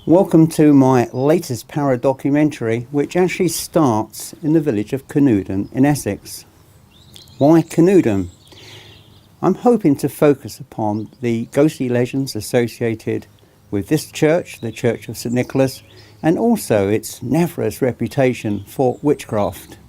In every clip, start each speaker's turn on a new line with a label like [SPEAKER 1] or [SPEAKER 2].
[SPEAKER 1] Welcome to my latest para-documentary, which actually starts in the village of Canuden in Essex. Why Canuden? I'm hoping to focus upon the ghostly legends associated with this church, the Church of St Nicholas, and also its nefarious reputation for witchcraft,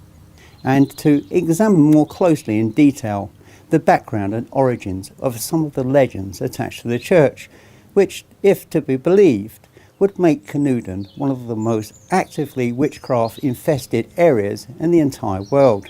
[SPEAKER 1] and to examine more closely in detail the background and origins of some of the legends attached to the church, which, if to be believed, would make Canuden one of the most actively witchcraft-infested areas in the entire world.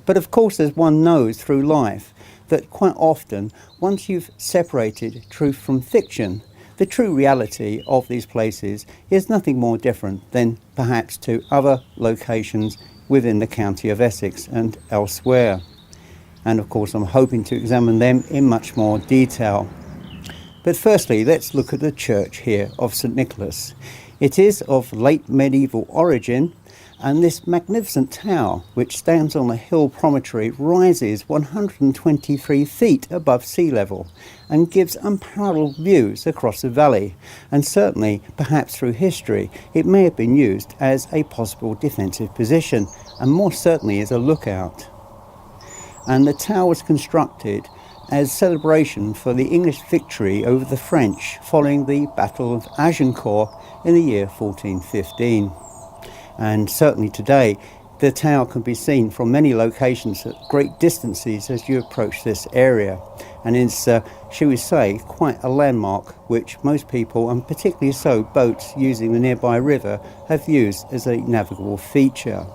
[SPEAKER 1] But of course, as one knows through life, that quite often, once you've separated truth from fiction, the true reality of these places is nothing more different than perhaps to other locations within the county of Essex and elsewhere. And of course, I'm hoping to examine them in much more detail. But firstly, let's look at the church here of St Nicholas. It is of late medieval origin, and this magnificent tower, which stands on a hill promontory, rises 123 feet above sea level and gives unparalleled views across the valley. And certainly, perhaps through history, it may have been used as a possible defensive position, and more certainly as a lookout. And the tower was constructed as celebration for the English victory over the French following the Battle of Agincourt in the year 1415. And certainly today, the tower can be seen from many locations at great distances as you approach this area, and is, shall we say, quite a landmark which most people, and particularly so boats using the nearby river, have used as a navigable feature.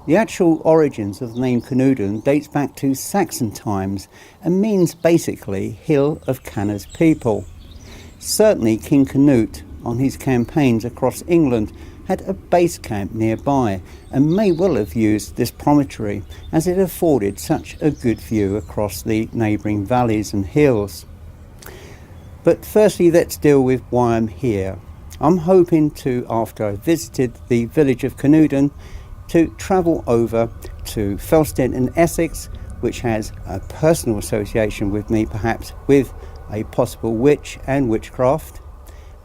[SPEAKER 1] The actual origins of the name Canuden dates back to Saxon times and means basically Hill of Canna's people. Certainly King Canute, on his campaigns across England, had a base camp nearby and may well have used this promontory as it afforded such a good view across the neighbouring valleys and hills. But firstly, let's deal with why I'm here. I'm hoping to, after I visited the village of Canuden, to travel over to Felstead in Essex, which has a personal association with me, perhaps with a possible witch and witchcraft,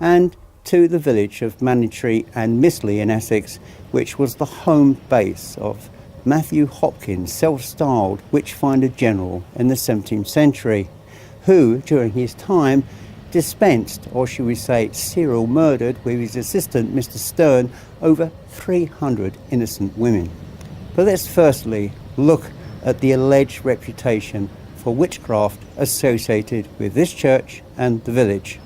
[SPEAKER 1] and to the village of Manningtree and Mistley in Essex, which was the home base of Matthew Hopkins, self-styled Witchfinder General in the 17th century, who, during his time, dispensed, or should we say serial murdered, with his assistant Mr Stern, over 300 innocent women. But let's firstly look at the alleged reputation for witchcraft associated with this church and the village.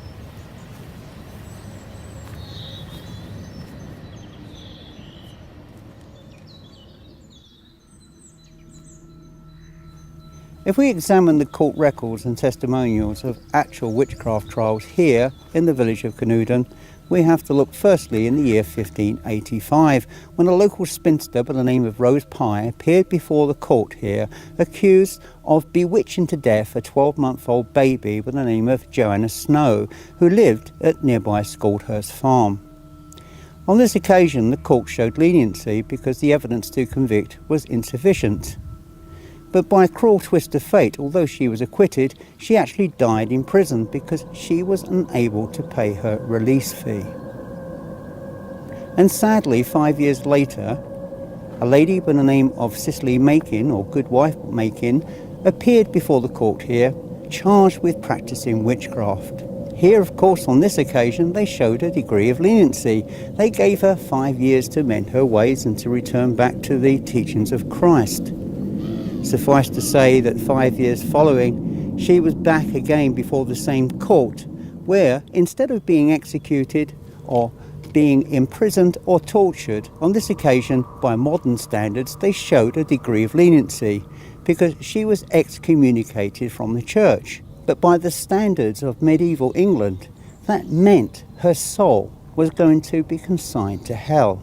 [SPEAKER 1] If we examine the court records and testimonials of actual witchcraft trials here in the village of Canuden, we have to look firstly in the year 1585, when a local spinster by the name of Rose Pye appeared before the court here, accused of bewitching to death a 12-month-old baby by the name of Joanna Snow, who lived at nearby Scaldhurst Farm. On this occasion, the court showed leniency because the evidence to convict was insufficient. But by a cruel twist of fate, although she was acquitted, she actually died in prison because she was unable to pay her release fee. And sadly, 5 years later, a lady by the name of Cicely Makin, or Goodwife Makin, appeared before the court here, charged with practicing witchcraft. Here, of course, on this occasion, they showed a degree of leniency. They gave her 5 years to mend her ways and to return back to the teachings of Christ. Suffice to say that 5 years following, she was back again before the same court, where instead of being executed or being imprisoned or tortured, on this occasion by modern standards they showed a degree of leniency because she was excommunicated from the church. But by the standards of medieval England, that meant her soul was going to be consigned to hell.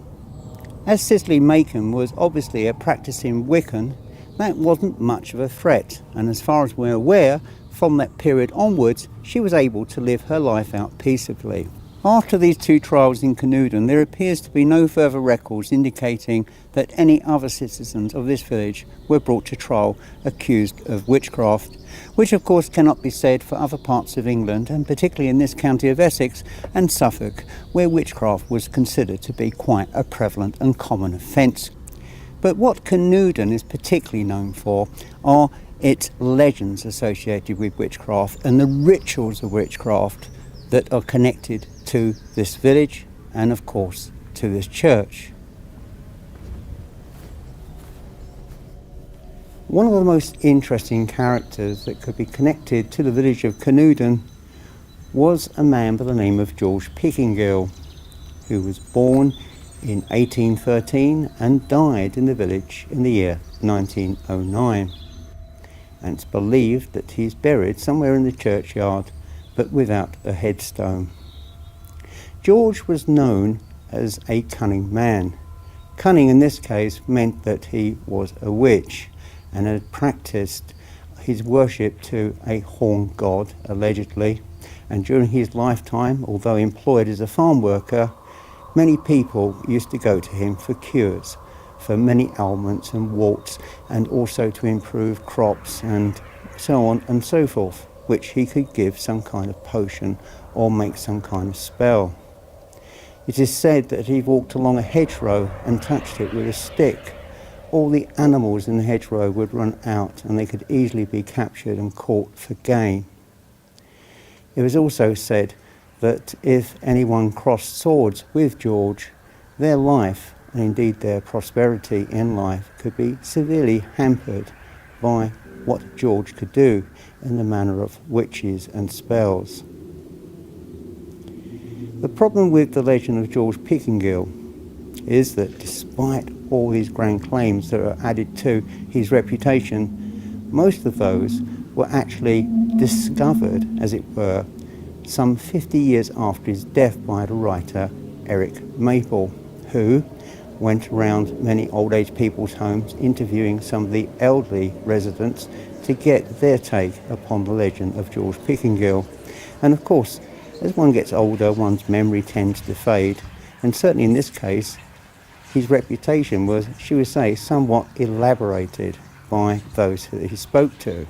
[SPEAKER 1] As Cicely Makin was obviously a practicing Wiccan, that wasn't much of a threat, and as far as we're aware, from that period onwards, she was able to live her life out peaceably. After these two trials in Canuden, there appears to be no further records indicating that any other citizens of this village were brought to trial accused of witchcraft, which of course cannot be said for other parts of England, and particularly in this county of Essex and Suffolk, where witchcraft was considered to be quite a prevalent and common offence. But what Canuden is particularly known for are its legends associated with witchcraft and the rituals of witchcraft that are connected to this village and of course to this church. One of the most interesting characters that could be connected to the village of Canuden was a man by the name of George Pickingill, who was born in 1813 and died in the village in the year 1909. And it's believed that he's buried somewhere in the churchyard, but without a headstone. George was known as a cunning man. Cunning in this case meant that he was a witch and had practiced his worship to a horn god, allegedly. And during his lifetime, although employed as a farm worker, many people used to go to him for cures for many ailments and warts, and also to improve crops and so on and so forth, which he could give some kind of potion or make some kind of spell. It is said that he walked along a hedgerow and touched it with a stick. All the animals in the hedgerow would run out and they could easily be captured and caught for gain. It was also said that if anyone crossed swords with George, their life, and indeed their prosperity in life, could be severely hampered by what George could do in the manner of witches and spells. The problem with the legend of George Pickingill is that despite all these grand claims that are added to his reputation, most of those were actually discovered, as it were, some 50 years after his death by the writer Eric Maple, who went around many old age people's homes interviewing some of the elderly residents to get their take upon the legend of George Pickingill. And of course, as one gets older, one's memory tends to fade, and certainly in this case, his reputation was, shall we say, somewhat elaborated by those that he spoke to.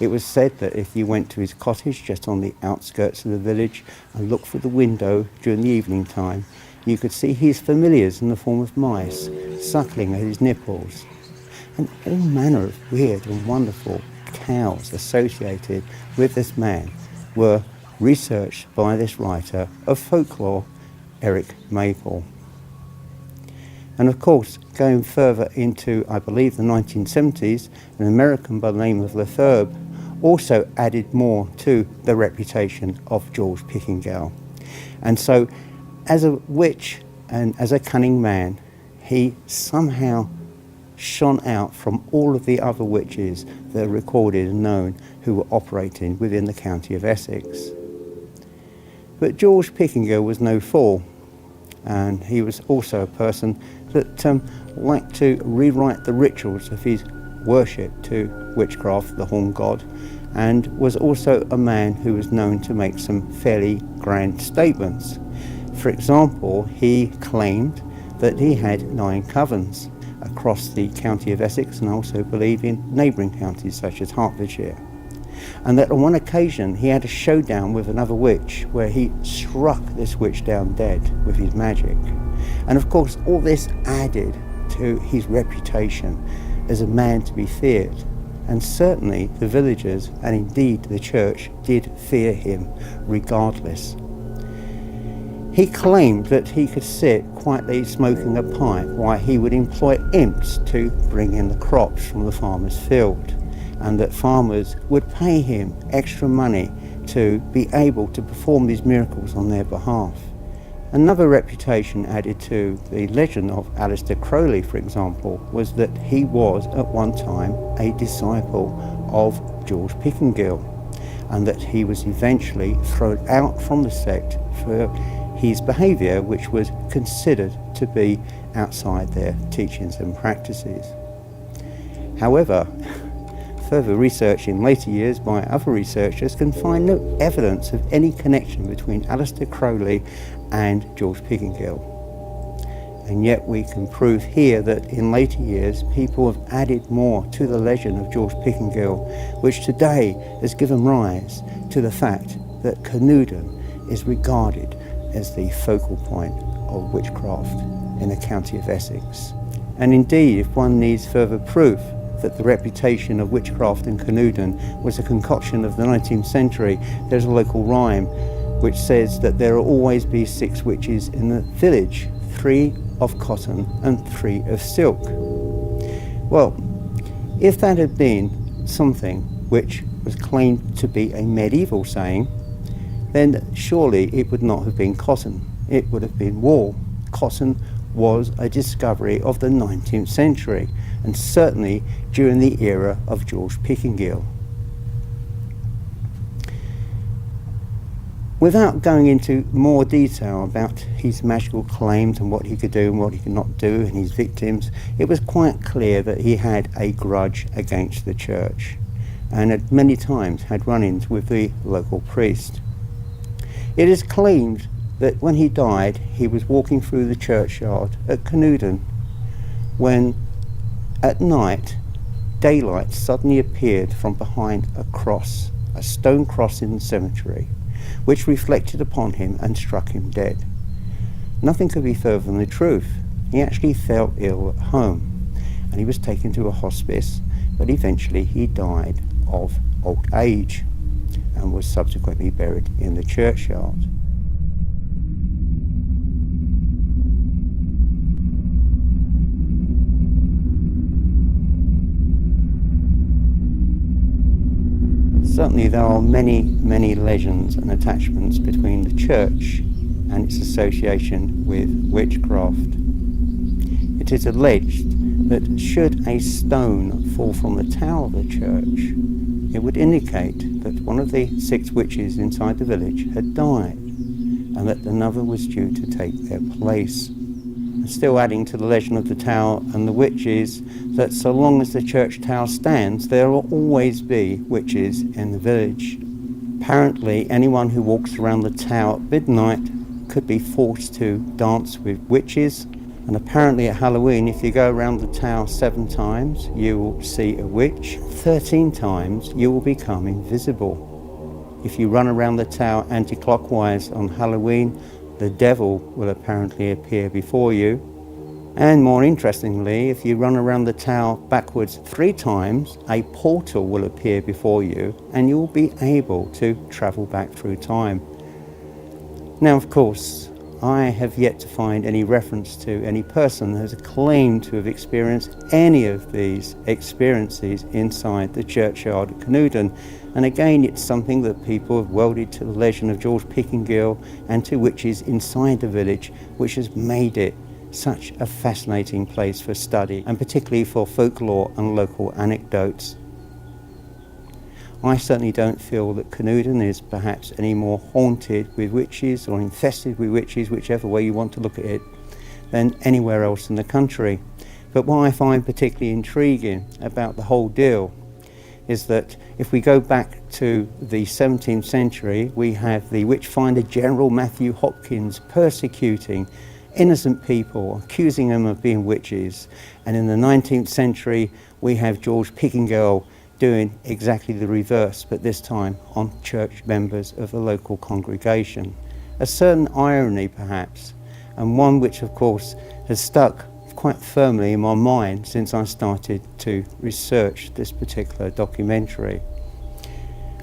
[SPEAKER 1] It was said that if you went to his cottage just on the outskirts of the village and looked through the window during the evening time, you could see his familiars in the form of mice suckling at his nipples, and all manner of weird and wonderful tales associated with this man were researched by this writer of folklore, Eric Maple. And of course, going further into, I believe, the 1970s, an American by the name of Lefebvre also added more to the reputation of George Pickingill. And so, as a witch and as a cunning man, he somehow shone out from all of the other witches that are recorded and known who were operating within the county of Essex. But George Pickingill was no fool, and he was also a person that liked to rewrite the rituals of his worship to witchcraft, the horn god, and was also a man who was known to make some fairly grand statements. For example, he claimed that he had 9 covens across the county of Essex, and also believe in neighbouring counties such as Hertfordshire. And that on one occasion he had a showdown with another witch where he struck this witch down dead with his magic. And of course all this added to his reputation as a man to be feared. And certainly the villagers, and indeed the church, did fear him regardless. He claimed that he could sit quietly smoking a pipe while he would employ imps to bring in the crops from the farmer's field, and that farmers would pay him extra money to be able to perform these miracles on their behalf. Another reputation added to the legend of Aleister Crowley, for example, was that he was at one time a disciple of George Pickingill, and that he was eventually thrown out from the sect for his behaviour, which was considered to be outside their teachings and practices. However, further research in later years by other researchers can find no evidence of any connection between Aleister Crowley and George Pickingill. And yet we can prove here that in later years people have added more to the legend of George Pickingill, which today has given rise to the fact that Canuden is regarded as the focal point of witchcraft in the county of Essex. And indeed, if one needs further proof that the reputation of witchcraft in Canuden was a concoction of the 19th century, there's a local rhyme which says that there will always be 6 witches in the village, 3 of cotton and 3 of silk. Well, if that had been something which was claimed to be a medieval saying, then surely it would not have been cotton, it would have been wool. Cotton was a discovery of the 19th century, and certainly during the era of George Pickingill. Without going into more detail about his magical claims and what he could do and what he could not do and his victims, it was quite clear that he had a grudge against the church and had many times had run-ins with the local priest. It is claimed that when he died, he was walking through the churchyard at Canuden when, at night, daylight suddenly appeared from behind a cross, a stone cross in the cemetery, which reflected upon him and struck him dead. Nothing could be further from the truth. He actually fell ill at home and he was taken to a hospice, but eventually he died of old age and was subsequently buried in the churchyard. Certainly there are many, many legends and attachments between the church and its association with witchcraft. It is alleged that should a stone fall from the tower of the church, it would indicate that one of the 6 witches inside the village had died and that another was due to take their place. Still adding to the legend of the tower and the witches, that so long as the church tower stands, there will always be witches in the village. Apparently, anyone who walks around the tower at midnight could be forced to dance with witches. And apparently at Halloween, if you go around the tower 7 times, you will see a witch. 13 times, you will become invisible. If you run around the tower anti-clockwise on Halloween, the devil will apparently appear before you. And more interestingly, if you run around the tower backwards 3 times, a portal will appear before you and you'll be able to travel back through time. Now, of course, I have yet to find any reference to any person that has claimed to have experienced any of these experiences inside the churchyard at Canuden. And again, it's something that people have welded to the legend of George Pickingill and to witches inside the village, which has made it such a fascinating place for study, and particularly for folklore and local anecdotes. I certainly don't feel that Canuden is perhaps any more haunted with witches or infested with witches, whichever way you want to look at it, than anywhere else in the country. But what I find particularly intriguing about the whole deal is that if we go back to the 17th century, we have the witchfinder General Matthew Hopkins persecuting innocent people, accusing them of being witches. And in the 19th century, we have George Pickingill doing exactly the reverse, but this time on church members of the local congregation. A certain irony, perhaps, and one which, of course, has stuck quite firmly in my mind since I started to research this particular documentary.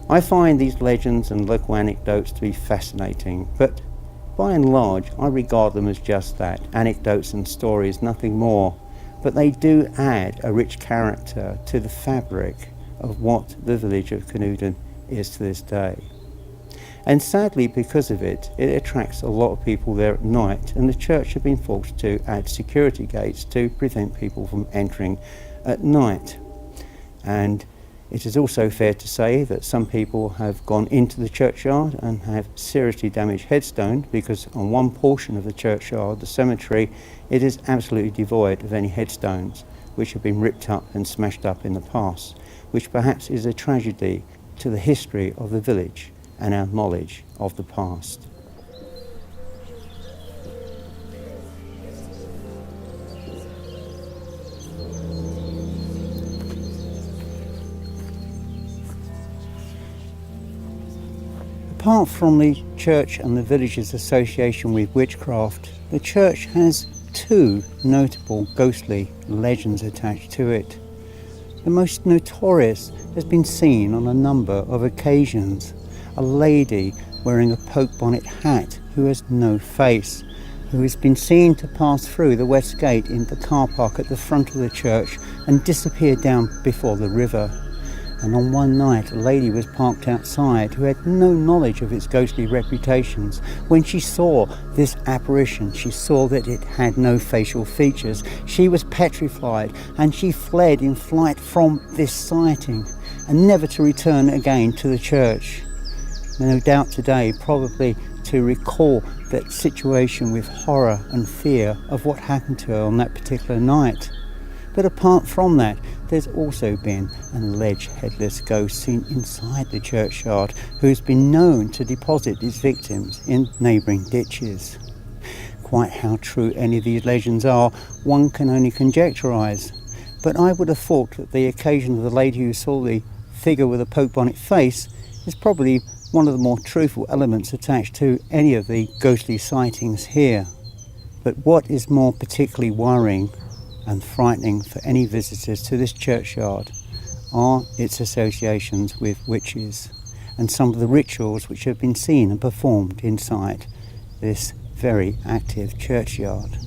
[SPEAKER 1] I find these legends and local anecdotes to be fascinating, but by and large I regard them as just that, anecdotes and stories, nothing more. But they do add a rich character to the fabric of what the village of Canuden is to this day. And sadly, because of it, it attracts a lot of people there at night, and the church have been forced to add security gates to prevent people from entering at night. And it is also fair to say that some people have gone into the churchyard and have seriously damaged headstones, because on one portion of the churchyard, the cemetery, it is absolutely devoid of any headstones, which have been ripped up and smashed up in the past. which perhaps is a tragedy to the history of the village and our knowledge of the past. Apart from the church and the village's association with witchcraft, the church has two notable ghostly legends attached to it. The most notorious has been seen on a number of occasions. A lady wearing a poke bonnet hat who has no face, who has been seen to pass through the west gate in the car park at the front of the church and disappear down before the river. And on one night, a lady was parked outside who had no knowledge of its ghostly reputations. When she saw this apparition, she saw that it had no facial features. She was petrified and she fled in flight from this sighting and never to return again to the church. No doubt today, probably to recall that situation with horror and fear of what happened to her on that particular night. But apart from that, there's also been an alleged headless ghost seen inside the churchyard who's been known to deposit its victims in neighbouring ditches. Quite how true any of these legends are, one can only conjecturise. But I would have thought that the occasion of the lady who saw the figure with a poke bonnet face is probably one of the more truthful elements attached to any of the ghostly sightings here. But what is more particularly worrying and frightening for any visitors to this churchyard are its associations with witches and some of the rituals which have been seen and performed inside this very active churchyard.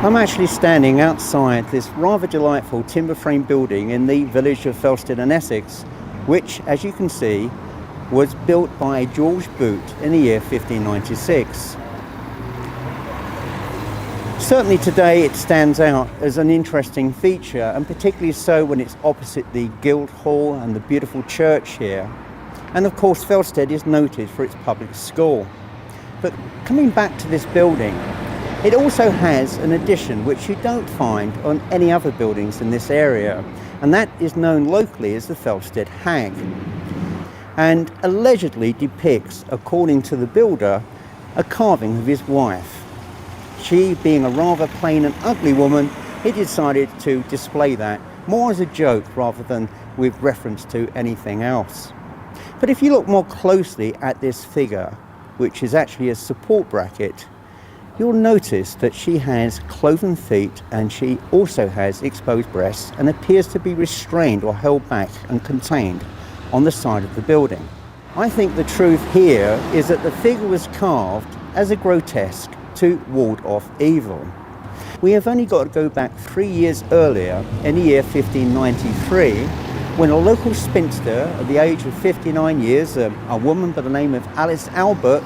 [SPEAKER 1] I'm actually standing outside this rather delightful timber frame building in the village of Felstead in Essex, which, as you can see, was built by George Boot in the year 1596. Certainly today it stands out as an interesting feature, and particularly so when it's opposite the Guildhall and the beautiful church here. And of course Felstead is noted for its public school. But coming back to this building, it also has an addition which you don't find on any other buildings in this area, and that is known locally as the Felstead Hag, and allegedly depicts, according to the builder, a carving of his wife. She, being a rather plain and ugly woman, he decided to display that more as a joke rather than with reference to anything else. But if you look more closely at this figure, which is actually a support bracket, you'll notice that she has cloven feet and she also has exposed breasts and appears to be restrained or held back and contained on the side of the building. I think the truth here is that the figure was carved as a grotesque to ward off evil. We have only got to go back 3 years earlier, in the year 1593, when a local spinster at the age of 59 years, a woman by the name of Alice Albert,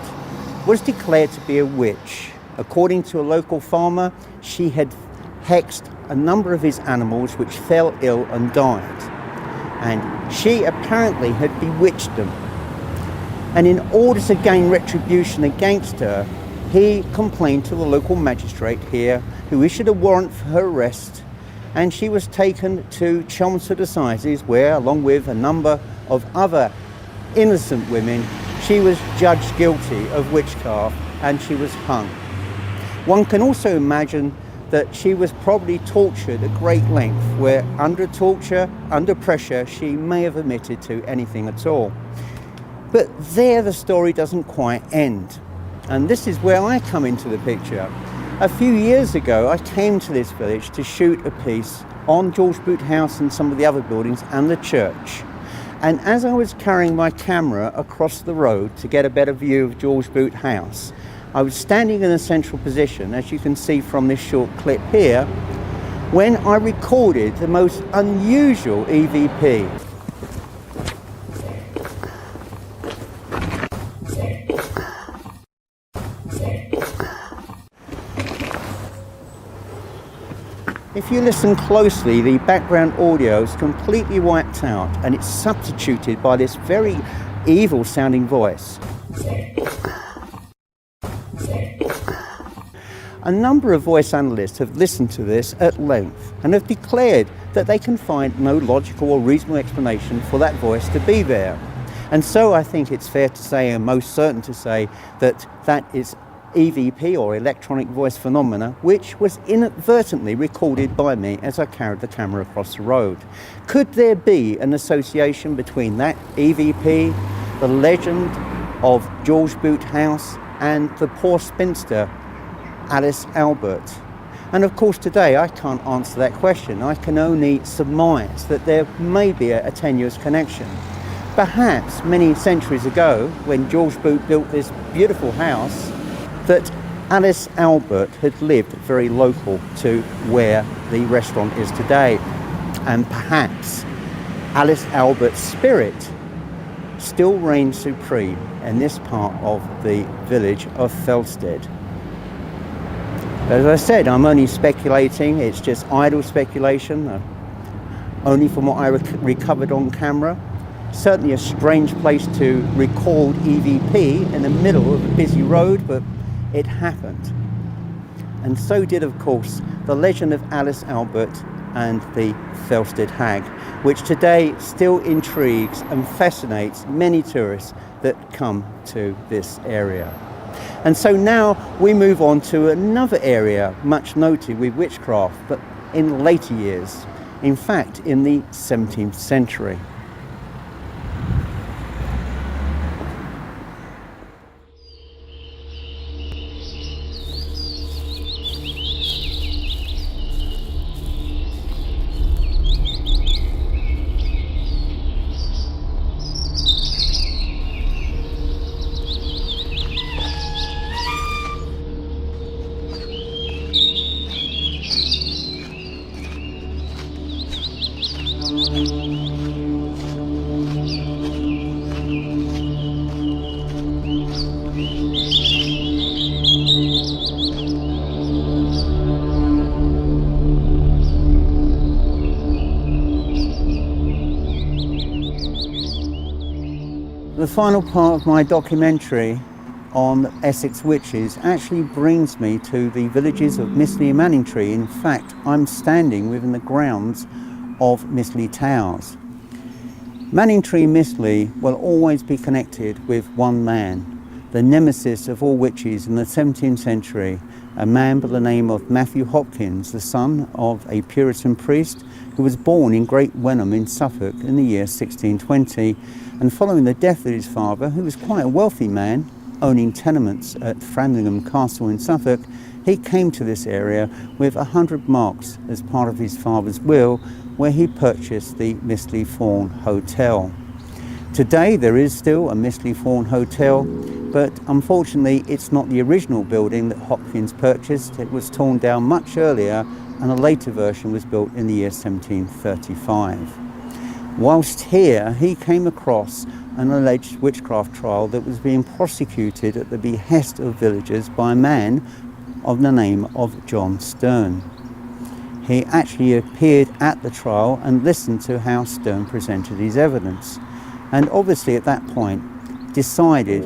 [SPEAKER 1] was declared to be a witch. According to a local farmer, she had hexed a number of his animals which fell ill and died. And she apparently had bewitched them. And in order to gain retribution against her, he complained to the local magistrate here, who issued a warrant for her arrest and she was taken to Chelmsford Assizes, where, along with a number of other innocent women, she was judged guilty of witchcraft and she was hung. One can also imagine that she was probably tortured at great length, where under torture, under pressure, she may have admitted to anything at all. But there the story doesn't quite end. And this is where I come into the picture. A few years ago, I came to this village to shoot a piece on George Boot House and some of the other buildings and the church. And as I was carrying my camera across the road to get a better view of George Boot House, I was standing in a central position, as you can see from this short clip here, when I recorded the most unusual EVP. If you listen closely, the background audio is completely wiped out and it's substituted by this very evil sounding voice. A number of voice analysts have listened to this at length and have declared that they can find no logical or reasonable explanation for that voice to be there. And so I think it's fair to say, and most certain to say, that that is EVP, or electronic voice phenomena, which was inadvertently recorded by me as I carried the camera across the road. Could there be an association between that EVP, the legend of George Boot House, and the poor spinster Alice Albert? And of course today I can't answer that question. I can only surmise that there may be a tenuous connection. Perhaps many centuries ago, when George Boot built this beautiful house, that Alice Albert had lived very local to where the restaurant is today. And perhaps Alice Albert's spirit still reigns supreme in this part of the village of Felstead. As I said, I'm only speculating. It's just idle speculation, only from what I recovered on camera. Certainly a strange place to record EVP in the middle of a busy road, but it happened. And so did, of course, the legend of Alice Albert and the Felstead Hag, which today still intrigues and fascinates many tourists that come to this area. And so now we move on to another area much noted with witchcraft, but in later years, in fact in the 17th century. The final part of my documentary on Essex witches actually brings me to the villages of Mistley and Manningtree. In fact, I'm standing within the grounds of Mistley Towers. Manningtree and Mistley will always be connected with one man, the nemesis of all witches in the 17th century, a man by the name of Matthew Hopkins, the son of a Puritan priest who was born in Great Wenham in Suffolk in the year 1620, and following the death of his father, who was quite a wealthy man, owning tenements at Framlingham Castle in Suffolk, he came to this area with 100 marks as part of his father's will, where he purchased the Mistley Fawn Hotel. Today there is still a Mistley Fawn Hotel, but unfortunately it's not the original building that Hopkins purchased. It was torn down much earlier, and a later version was built in the year 1735. Whilst here, he came across an alleged witchcraft trial that was being prosecuted at the behest of villagers by a man of the name of John Stern. He actually appeared at the trial and listened to how Stern presented his evidence, and obviously at that point decided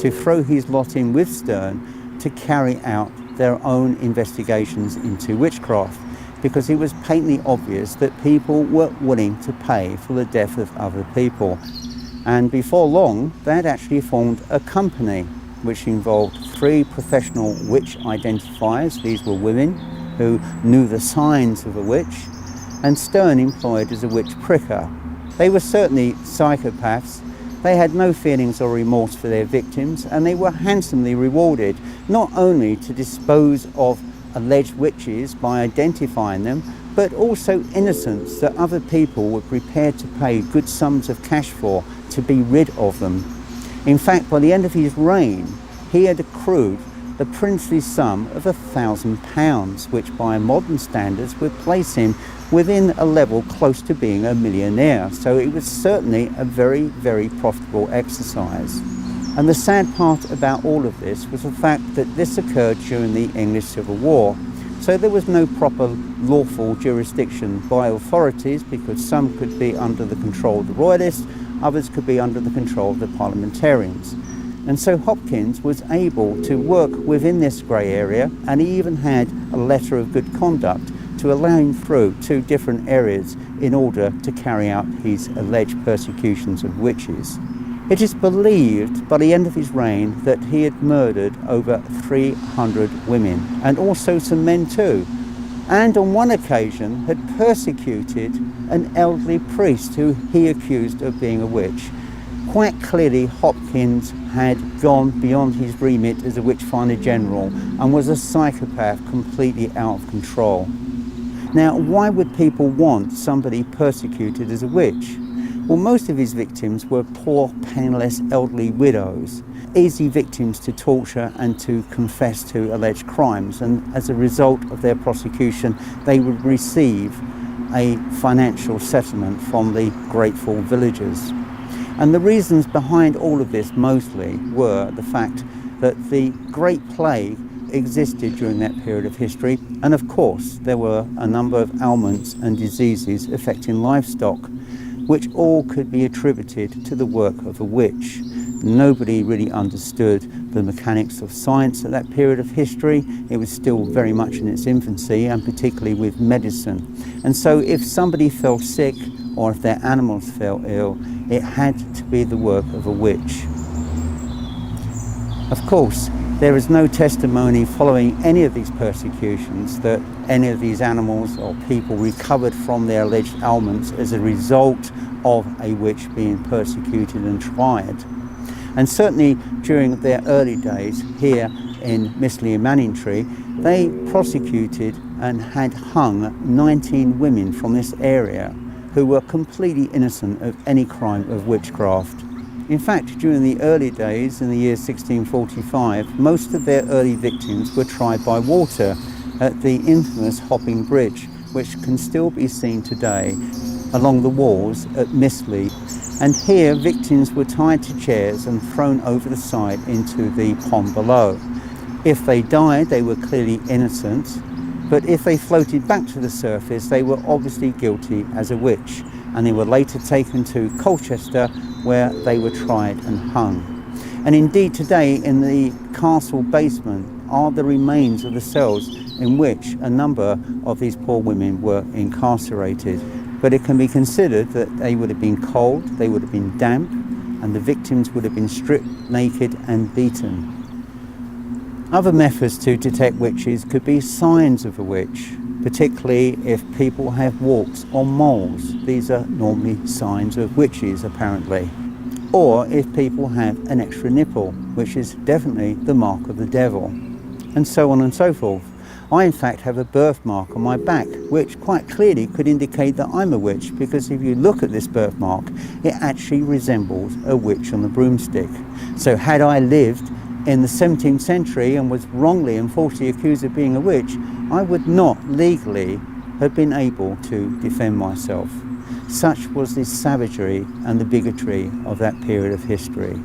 [SPEAKER 1] to throw his lot in with Stern to carry out their own investigations into witchcraft. because it was patently obvious that people were willing to pay for the death of other people. And before long, they had actually formed a company which involved 3 professional witch identifiers. These were women who knew the signs of a witch, and Stern employed as a witch pricker. They were certainly psychopaths. They had no feelings or remorse for their victims, and they were handsomely rewarded, not only to dispose of alleged witches by identifying them, but also innocents that other people were prepared to pay good sums of cash for to be rid of them. In fact, by the end of his reign, he had accrued the princely sum of £1,000, which by modern standards would place him within a level close to being a millionaire. So it was certainly a very, very profitable exercise. And the sad part about all of this was the fact that this occurred during the English Civil War. So there was no proper lawful jurisdiction by authorities, because some could be under the control of the royalists, others could be under the control of the parliamentarians. And so Hopkins was able to work within this grey area, and he even had a letter of good conduct to allow him through 2 different areas in order to carry out his alleged persecutions of witches. It is believed by the end of his reign that he had murdered over 300 women, and also some men too, and on one occasion had persecuted an elderly priest who he accused of being a witch. Quite clearly, Hopkins had gone beyond his remit as a witch-finder general and was a psychopath completely out of control. Now, why would people want somebody persecuted as a witch? Well, most of his victims were poor, penniless, elderly widows, easy victims to torture and to confess to alleged crimes, and as a result of their prosecution, they would receive a financial settlement from the grateful villagers. And the reasons behind all of this mostly were the fact that the Great Plague existed during that period of history, and of course there were a number of ailments and diseases affecting livestock, which all could be attributed to the work of a witch. Nobody really understood the mechanics of science at that period of history. It was still very much in its infancy, and particularly with medicine. And so if somebody fell sick, or if their animals fell ill, it had to be the work of a witch. Of course, there is no testimony following any of these persecutions that any of these animals or people recovered from their alleged ailments as a result of a witch being persecuted and tried. And certainly during their early days here in Mistley and Manningtree, they prosecuted and had hung 19 women from this area who were completely innocent of any crime of witchcraft. In fact, during the early days, in the year 1645, most of their early victims were tried by water at the infamous Hopping Bridge, which can still be seen today along the walls at Mistley. And here, victims were tied to chairs and thrown over the side into the pond below. If they died, they were clearly innocent, but if they floated back to the surface, they were obviously guilty as a witch, and they were later taken to Colchester, where they were tried and hung. And indeed today in the castle basement are the remains of the cells in which a number of these poor women were incarcerated. But it can be considered that they would have been cold, they would have been damp, and the victims would have been stripped naked and beaten. Other methods to detect witches could be signs of a witch, particularly if people have warts or moles. These are normally signs of witches, apparently. Or if people have an extra nipple, which is definitely the mark of the devil, and so on and so forth. I in fact have a birthmark on my back, which quite clearly could indicate that I'm a witch, because if you look at this birthmark, it actually resembles a witch on the broomstick. So had I lived in the 17th century and was wrongly and falsely accused of being a witch, I would not legally have been able to defend myself. Such was the savagery and the bigotry of that period of history.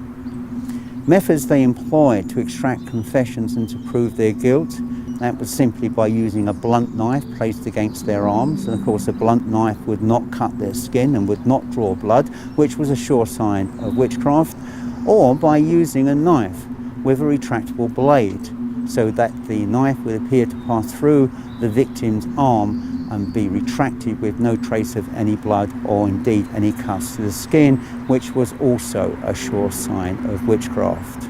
[SPEAKER 1] Methods they employed to extract confessions and to prove their guilt, that was simply by using a blunt knife placed against their arms, and of course a blunt knife would not cut their skin and would not draw blood, which was a sure sign of witchcraft, or by using a knife with a retractable blade. so that the knife would appear to pass through the victim's arm and be retracted with no trace of any blood or indeed any cuts to the skin, which was also a sure sign of witchcraft.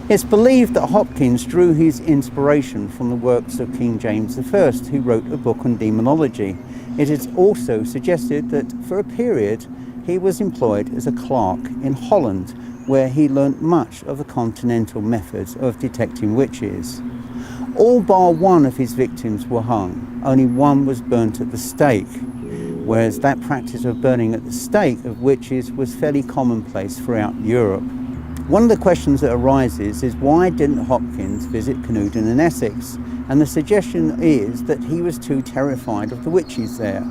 [SPEAKER 1] It's believed that Hopkins drew his inspiration from the works of King James I, who wrote a book on demonology. It is also suggested that for a period he was employed as a clerk in Holland, where he learnt much of the continental methods of detecting witches. All bar one of his victims were hung. Only one was burnt at the stake, whereas that practice of burning at the stake of witches was fairly commonplace throughout Europe. One of the questions that arises is, why didn't Hopkins visit Canuden in Essex? And the suggestion is that he was too terrified of the witches there.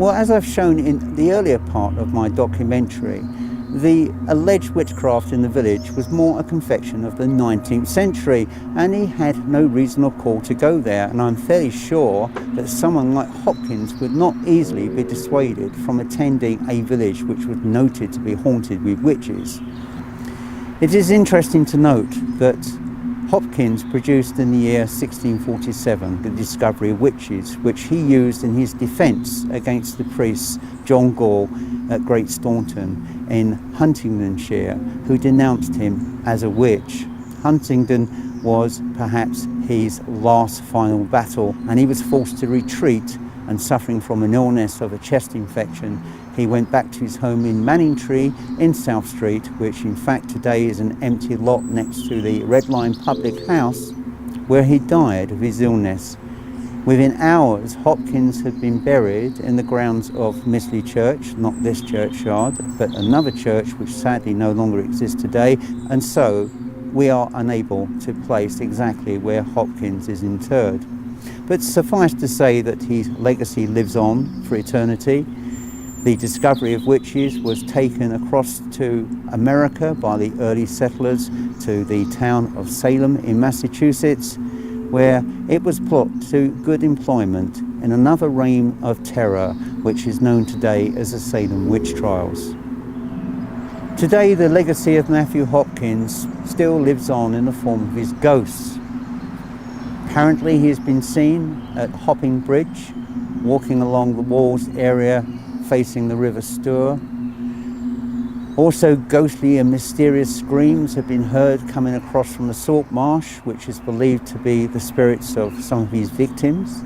[SPEAKER 1] Well, as I've shown in the earlier part of my documentary, the alleged witchcraft in the village was more a confection of the 19th century, and he had no reason or call to go there, and I'm fairly sure that someone like Hopkins would not easily be dissuaded from attending a village which was noted to be haunted with witches. It is interesting to note that Hopkins produced in the year 1647 the discovery of witches, which he used in his defence against the priest John Gall at Great Staunton in Huntingdonshire, who denounced him as a witch. Huntingdon was perhaps his last final battle, and he was forced to retreat, and suffering from an illness of a chest infection, he went back to his home in Manningtree in South Street, which in fact today is an empty lot next to the Red Line Public House, where he died of his illness. Within hours, Hopkins had been buried in the grounds of Mistley Church, not this churchyard, but another church which sadly no longer exists today, and so we are unable to place exactly where Hopkins is interred. But suffice to say that his legacy lives on for eternity. The discovery of witches was taken across to America by the early settlers to the town of Salem in Massachusetts, where it was put to good employment in another reign of terror, which is known today as the Salem witch trials. Today, the legacy of Matthew Hopkins still lives on in the form of his ghosts. Apparently, he has been seen at Hopping Bridge, walking along the walls area facing the River Stour. Also, ghostly and mysterious screams have been heard coming across from the salt marsh, which is believed to be the spirits of some of his victims.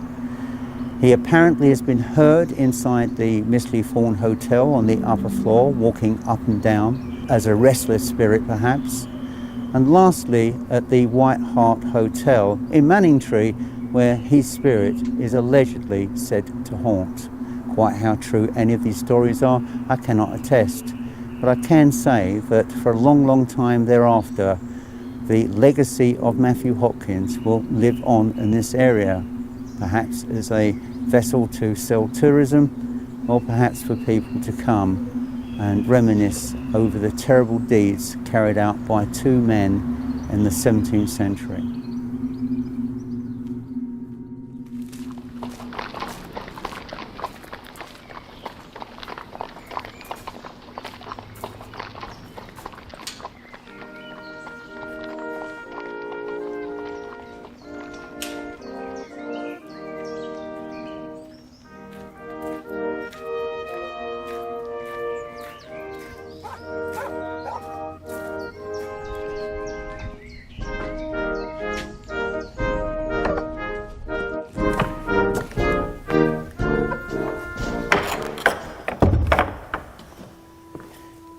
[SPEAKER 1] He apparently has been heard inside the Mistley Fawn Hotel on the upper floor, walking up and down as a restless spirit perhaps. And lastly, at the White Hart Hotel in Manningtree, where his spirit is allegedly said to haunt. Quite how true any of these stories are, I cannot attest. But I can say that for a long, long time thereafter, the legacy of Matthew Hopkins will live on in this area, perhaps as a vessel to sell tourism, or perhaps for people to come and reminisce over the terrible deeds carried out by two men in the 17th century.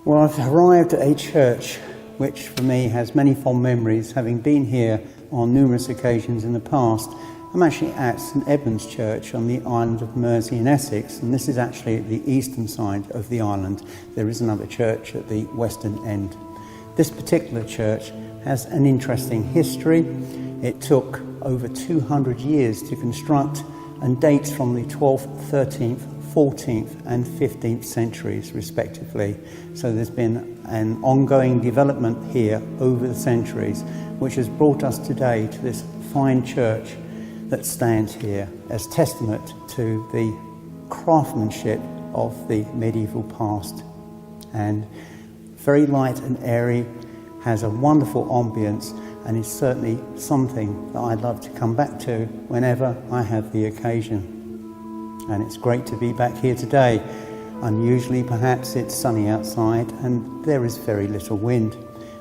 [SPEAKER 1] Well, I've arrived at a church which for me has many fond memories, having been here on numerous occasions in the past. I'm actually at St Edmund's Church on the island of Mersey in Essex, and this is actually the eastern side of the island. There is another church at the western end. This particular church has an interesting history. It took over 200 years to construct and dates from the 12th, 13th, 14th and 15th centuries respectively. So there's been an ongoing development here over the centuries, which has brought us today to this fine church that stands here as testament to the craftsmanship of the medieval past. And very light and airy, has a wonderful ambience, and is certainly something that I'd love to come back to whenever I have the occasion. And it's great to be back here today. Unusually, perhaps, it's sunny outside and there is very little wind,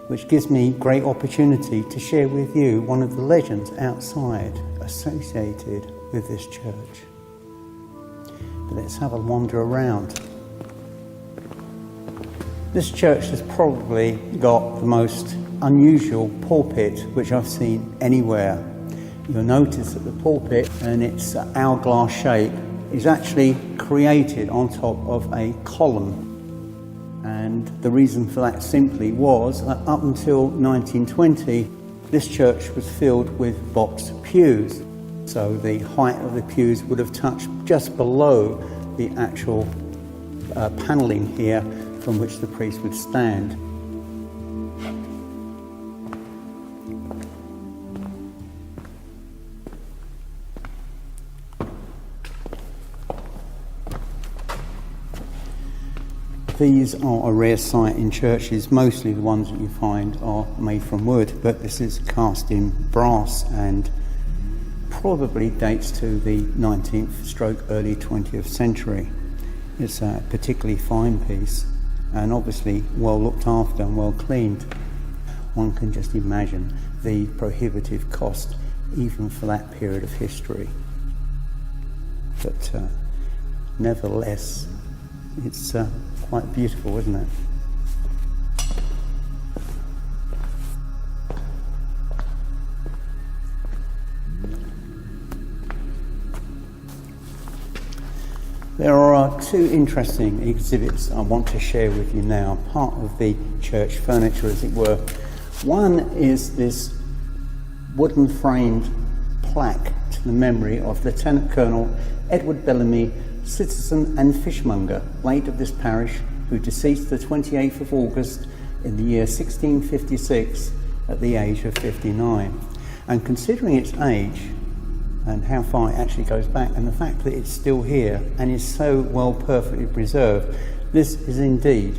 [SPEAKER 1] which gives me great opportunity to share with you one of the legends outside associated with this church. But let's have a wander around. This church has probably got the most unusual pulpit which I've seen anywhere. You'll notice that the pulpit and its hourglass shape is actually created on top of a column. And the reason for that simply was that up until 1920, this church was filled with box pews. So the height of the pews would have touched just below the actual panelling here from which the priest would stand. These are a rare sight in churches. Mostly the ones that you find are made from wood, but this is cast in brass and probably dates to the 19th / early 20th century. It's a particularly fine piece and obviously well looked after and well cleaned. One can just imagine the prohibitive cost even for that period of history. But nevertheless, it's quite beautiful, isn't it? There are two interesting exhibits I want to share with you now, part of the church furniture as it were. One is this wooden framed plaque to the memory of Lieutenant Colonel Edward Bellamy, citizen and fishmonger, late of this parish, who deceased the 28th of August in the year 1656 at the age of 59. And considering its age and how far it actually goes back, and the fact that it's still here and is so well perfectly preserved, this is indeed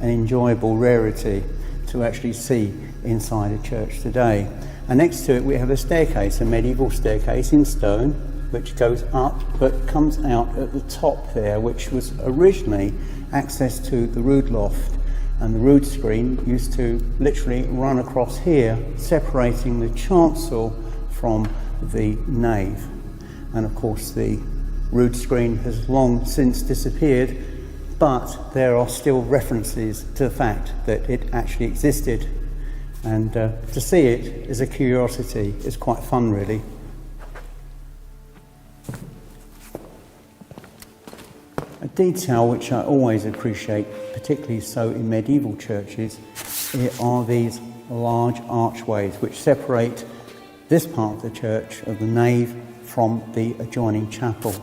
[SPEAKER 1] an enjoyable rarity to actually see inside a church today. And next to it we have a staircase, a medieval staircase in stone, which goes up but comes out at the top there, which was originally access to the rood loft, and the rood screen used to literally run across here, separating the chancel from the nave. And of course the rood screen has long since disappeared, but there are still references to the fact that it actually existed, and to see it as a curiosity is quite fun, really. A detail which I always appreciate, particularly so in medieval churches, are these large archways which separate this part of the church, of the nave, from the adjoining chapel.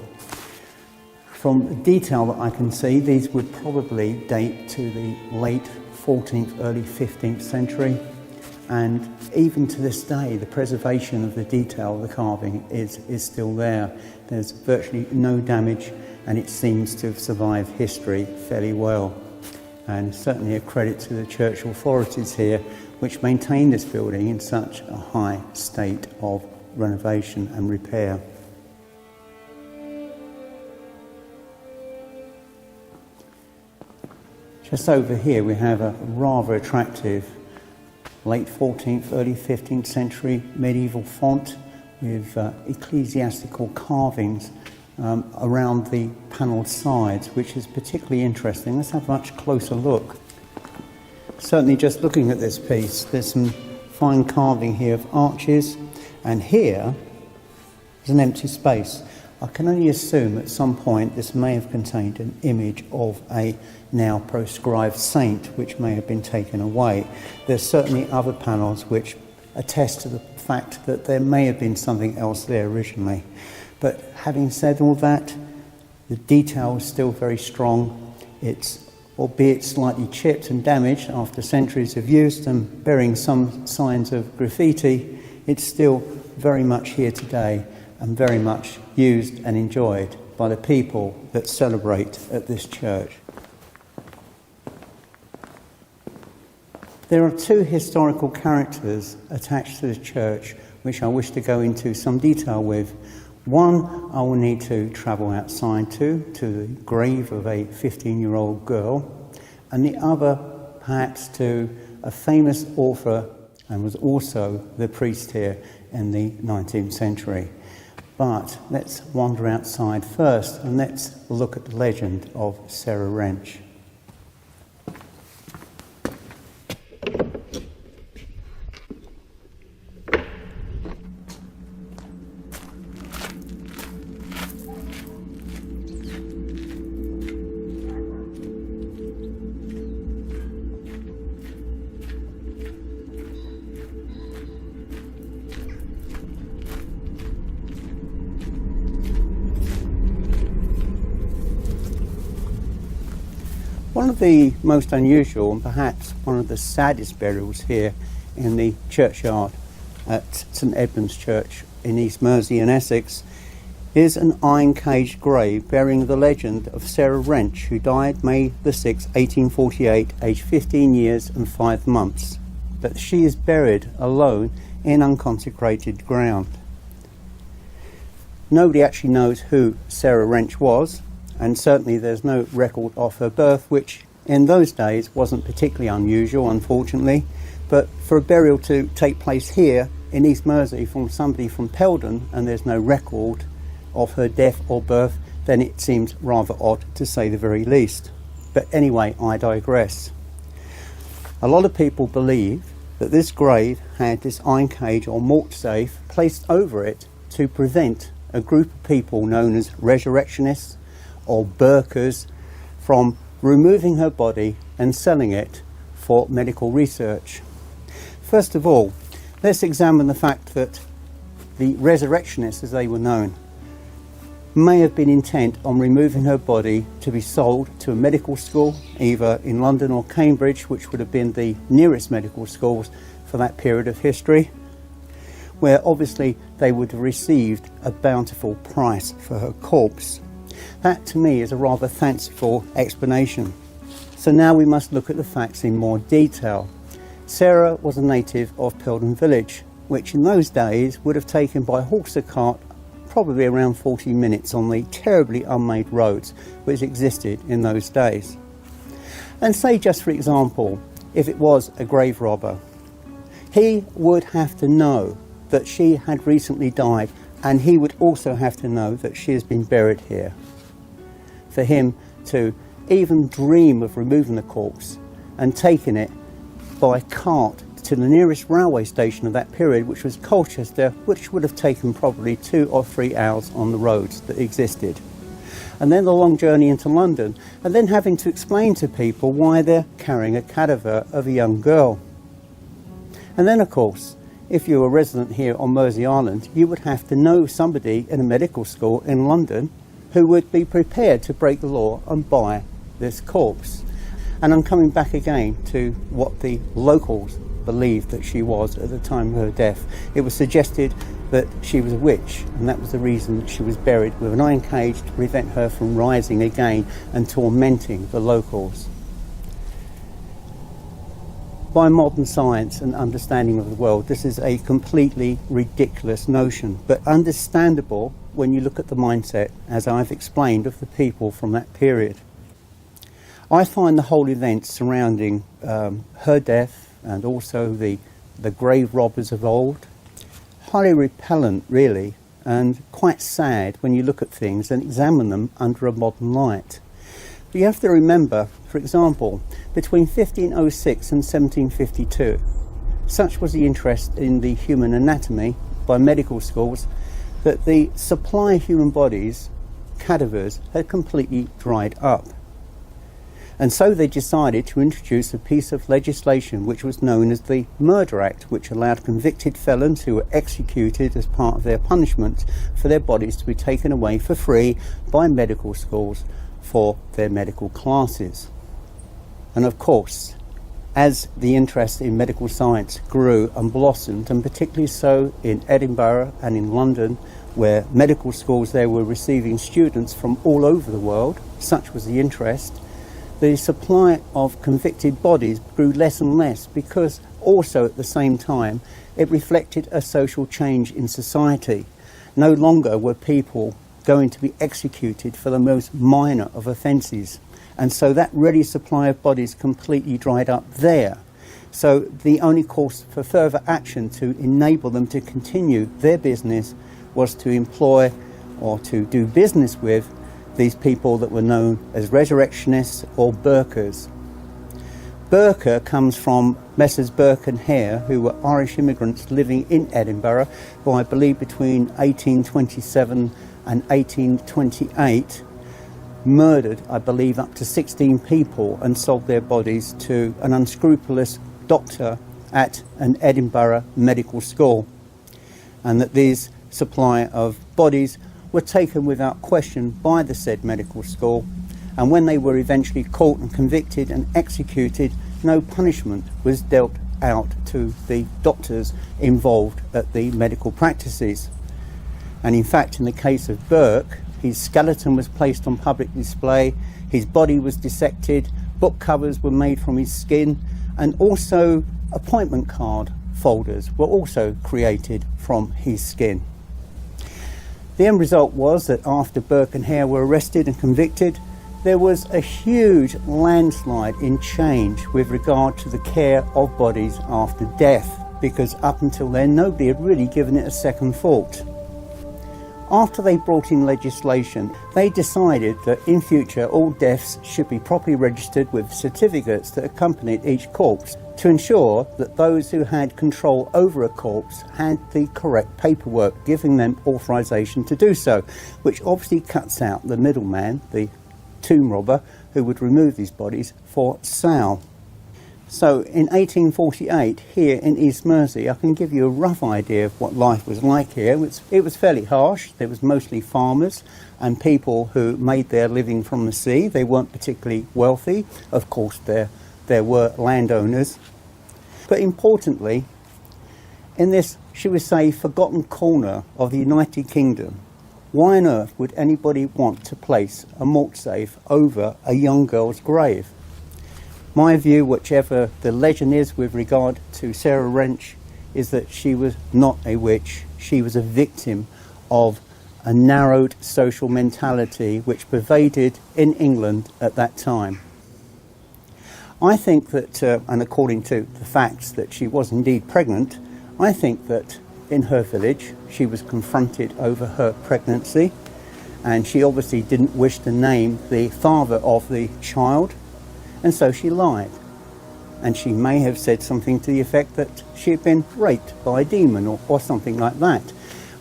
[SPEAKER 1] From the detail that I can see, these would probably date to the late 14th, early 15th century, and even to this day the preservation of the detail of the carving is still there. There's virtually no damage, and it seems to have survived history fairly well. And certainly a credit to the church authorities here, which maintain this building in such a high state of renovation and repair. Just over here we have a rather attractive late 14th, early 15th century medieval font with ecclesiastical carvings around the panelled sides, which is particularly interesting. Let's have a much closer look. Certainly just looking at this piece, there's some fine carving here of arches, and here is an empty space. I can only assume at some point this may have contained an image of a now proscribed saint, which may have been taken away. There's certainly other panels which attest to the fact that there may have been something else there originally. But having said all that, the detail is still very strong. It's, albeit slightly chipped and damaged after centuries of use and bearing some signs of graffiti, it's still very much here today and very much used and enjoyed by the people that celebrate at this church. There are two historical characters attached to the church which I wish to go into some detail with. One I will need to travel outside to the grave of a 15-year-old girl, and the other perhaps to a famous author and was also the priest here in the 19th century. But let's wander outside first and let's look at the legend of Sarah Wrench. One of the most unusual and perhaps one of the saddest burials here in the churchyard at St Edmund's Church in East Mersey in Essex is an iron-caged grave bearing the legend of Sarah Wrench, who died May the 6th, 1848, aged 15 years and 5 months. But she is buried alone in unconsecrated ground. Nobody actually knows who Sarah Wrench was, and certainly there's no record of her birth, which in those days wasn't particularly unusual, unfortunately. But for a burial to take place here in East Mersey from somebody from Peldon, and there's no record of her death or birth, then it seems rather odd, to say the very least. But anyway, I digress. A lot of people believe that this grave had this iron cage or mort safe placed over it to prevent a group of people known as resurrectionists or burkers from removing her body and selling it for medical research. First of all, let's examine the fact that the resurrectionists, as they were known, may have been intent on removing her body to be sold to a medical school, either in London or Cambridge, which would have been the nearest medical schools for that period of history, where obviously they would have received a bountiful price for her corpse. That to me is a rather fanciful explanation. So now we must look at the facts in more detail. Sarah was a native of Peldon village, which in those days would have taken by horse or cart probably around 40 minutes on the terribly unmade roads which existed in those days. And say, just for example, if it was a grave robber, he would have to know that she had recently died, and he would also have to know that she has been buried here. For him to even dream of removing the corpse and taking it by cart to the nearest railway station of that period, which was Colchester, which would have taken probably 2 or 3 hours on the roads that existed. And then the long journey into London, and then having to explain to people why they're carrying a cadaver of a young girl. And then, of course, if you were a resident here on Mersey Island, you would have to know somebody in a medical school in London who would be prepared to break the law and buy this corpse. And I'm coming back again to what the locals believed that she was at the time of her death. It was suggested that she was a witch, and that was the reason she was buried with an iron cage to prevent her from rising again and tormenting the locals. By modern science and understanding of the world, this is a completely ridiculous notion, but understandable when you look at the mindset, as I've explained, of the people from that period. I find the whole event surrounding her death and also the grave robbers of old highly repellent, really, and quite sad when you look at things and examine them under a modern light. But you have to remember, for example, between 1506 and 1752, such was the interest in the human anatomy by medical schools that the supply of human bodies, cadavers, had completely dried up. And so they decided to introduce a piece of legislation which was known as the Murder Act, which allowed convicted felons who were executed as part of their punishment for their bodies to be taken away for free by medical schools for their medical classes. And of course, as the interest in medical science grew and blossomed, and particularly so in Edinburgh and in London, where medical schools there were receiving students from all over the world, such was the interest, the supply of convicted bodies grew less and less, because also at the same time it reflected a social change in society. No longer were people going to be executed for the most minor of offences, and so that ready supply of bodies completely dried up there. So the only course for further action to enable them to continue their business was to employ or to do business with these people that were known as resurrectionists or burkers. Burker comes from Messrs Burke and Hare, who were Irish immigrants living in Edinburgh, who I believe between 1827 and 1828 murdered, I believe, up to 16 people and sold their bodies to an unscrupulous doctor at an Edinburgh medical school, and that these supply of bodies were taken without question by the said medical school, and when they were eventually caught and convicted and executed, no punishment was dealt out to the doctors involved at the medical practices. And in fact, in the case of Burke, his skeleton was placed on public display, his body was dissected, book covers were made from his skin, and also appointment card folders were also created from his skin. The end result was that after Burke and Hare were arrested and convicted, there was a huge landslide in change with regard to the care of bodies after death, because up until then nobody had really given it a second thought. After they brought in legislation, they decided that in future all deaths should be properly registered with certificates that accompanied each corpse, to ensure that those who had control over a corpse had the correct paperwork giving them authorisation to do so, which obviously cuts out the middleman, the tomb robber, who would remove these bodies for sale. So in 1848, here in East Mersey, I can give you a rough idea of what life was like here. It was fairly harsh. There was mostly farmers and people who made their living from the sea. They weren't particularly wealthy. Of course, there were landowners. But importantly, in this, shall we say, forgotten corner of the United Kingdom, why on earth would anybody want to place a mortsafe over a young girl's grave? My view, whichever the legend is with regard to Sarah Wrench, is that she was not a witch. She was a victim of a narrowed social mentality which pervaded in England at that time. I think that, and according to the facts that she was indeed pregnant, I think that in her village she was confronted over her pregnancy, and she obviously didn't wish to name the father of the child, and so she lied. And she may have said something to the effect that she had been raped by a demon or something like that.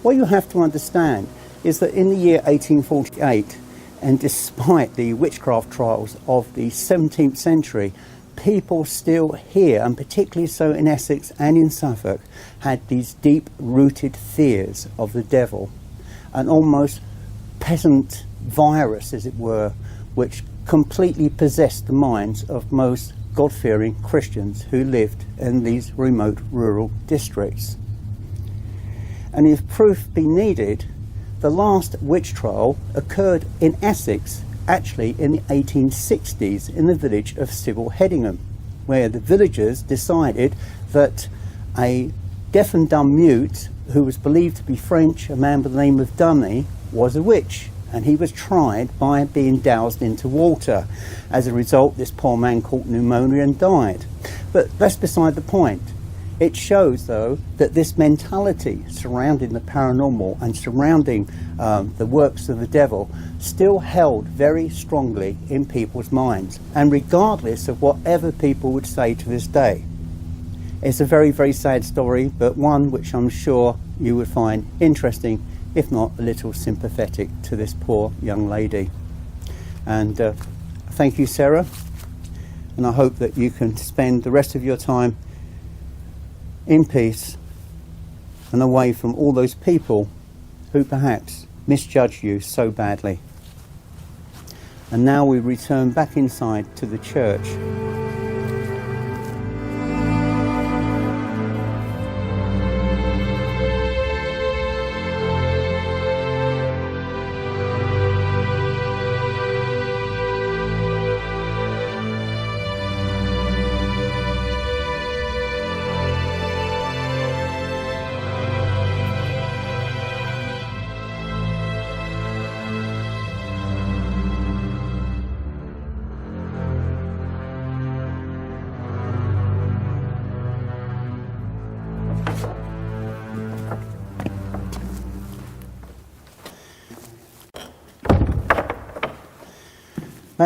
[SPEAKER 1] What you have to understand is that in the year 1848, and despite the witchcraft trials of the 17th century, people still here, and particularly so in Essex and in Suffolk, had these deep-rooted fears of the devil, an almost peasant virus, as it were, which completely possessed the minds of most God-fearing Christians who lived in these remote rural districts. And if proof be needed, the last witch trial occurred in Essex, actually in the 1860s, in the village of Sybil Headingham, where the villagers decided that a deaf and dumb mute, who was believed to be French, a man by the name of Dummy, was a witch, and he was tried by being doused into water. As a result, this poor man caught pneumonia and died. But that's beside the point. It shows, though, that this mentality surrounding the paranormal and surrounding the works of the devil still held very strongly in people's minds, and regardless of whatever people would say to this day. It's a very, very sad story, but one which I'm sure you would find interesting, if not a little sympathetic to this poor young lady. And thank you, Sarah, and I hope that you can spend the rest of your time in peace and away from all those people who perhaps misjudged you so badly. And now we return back inside to the church.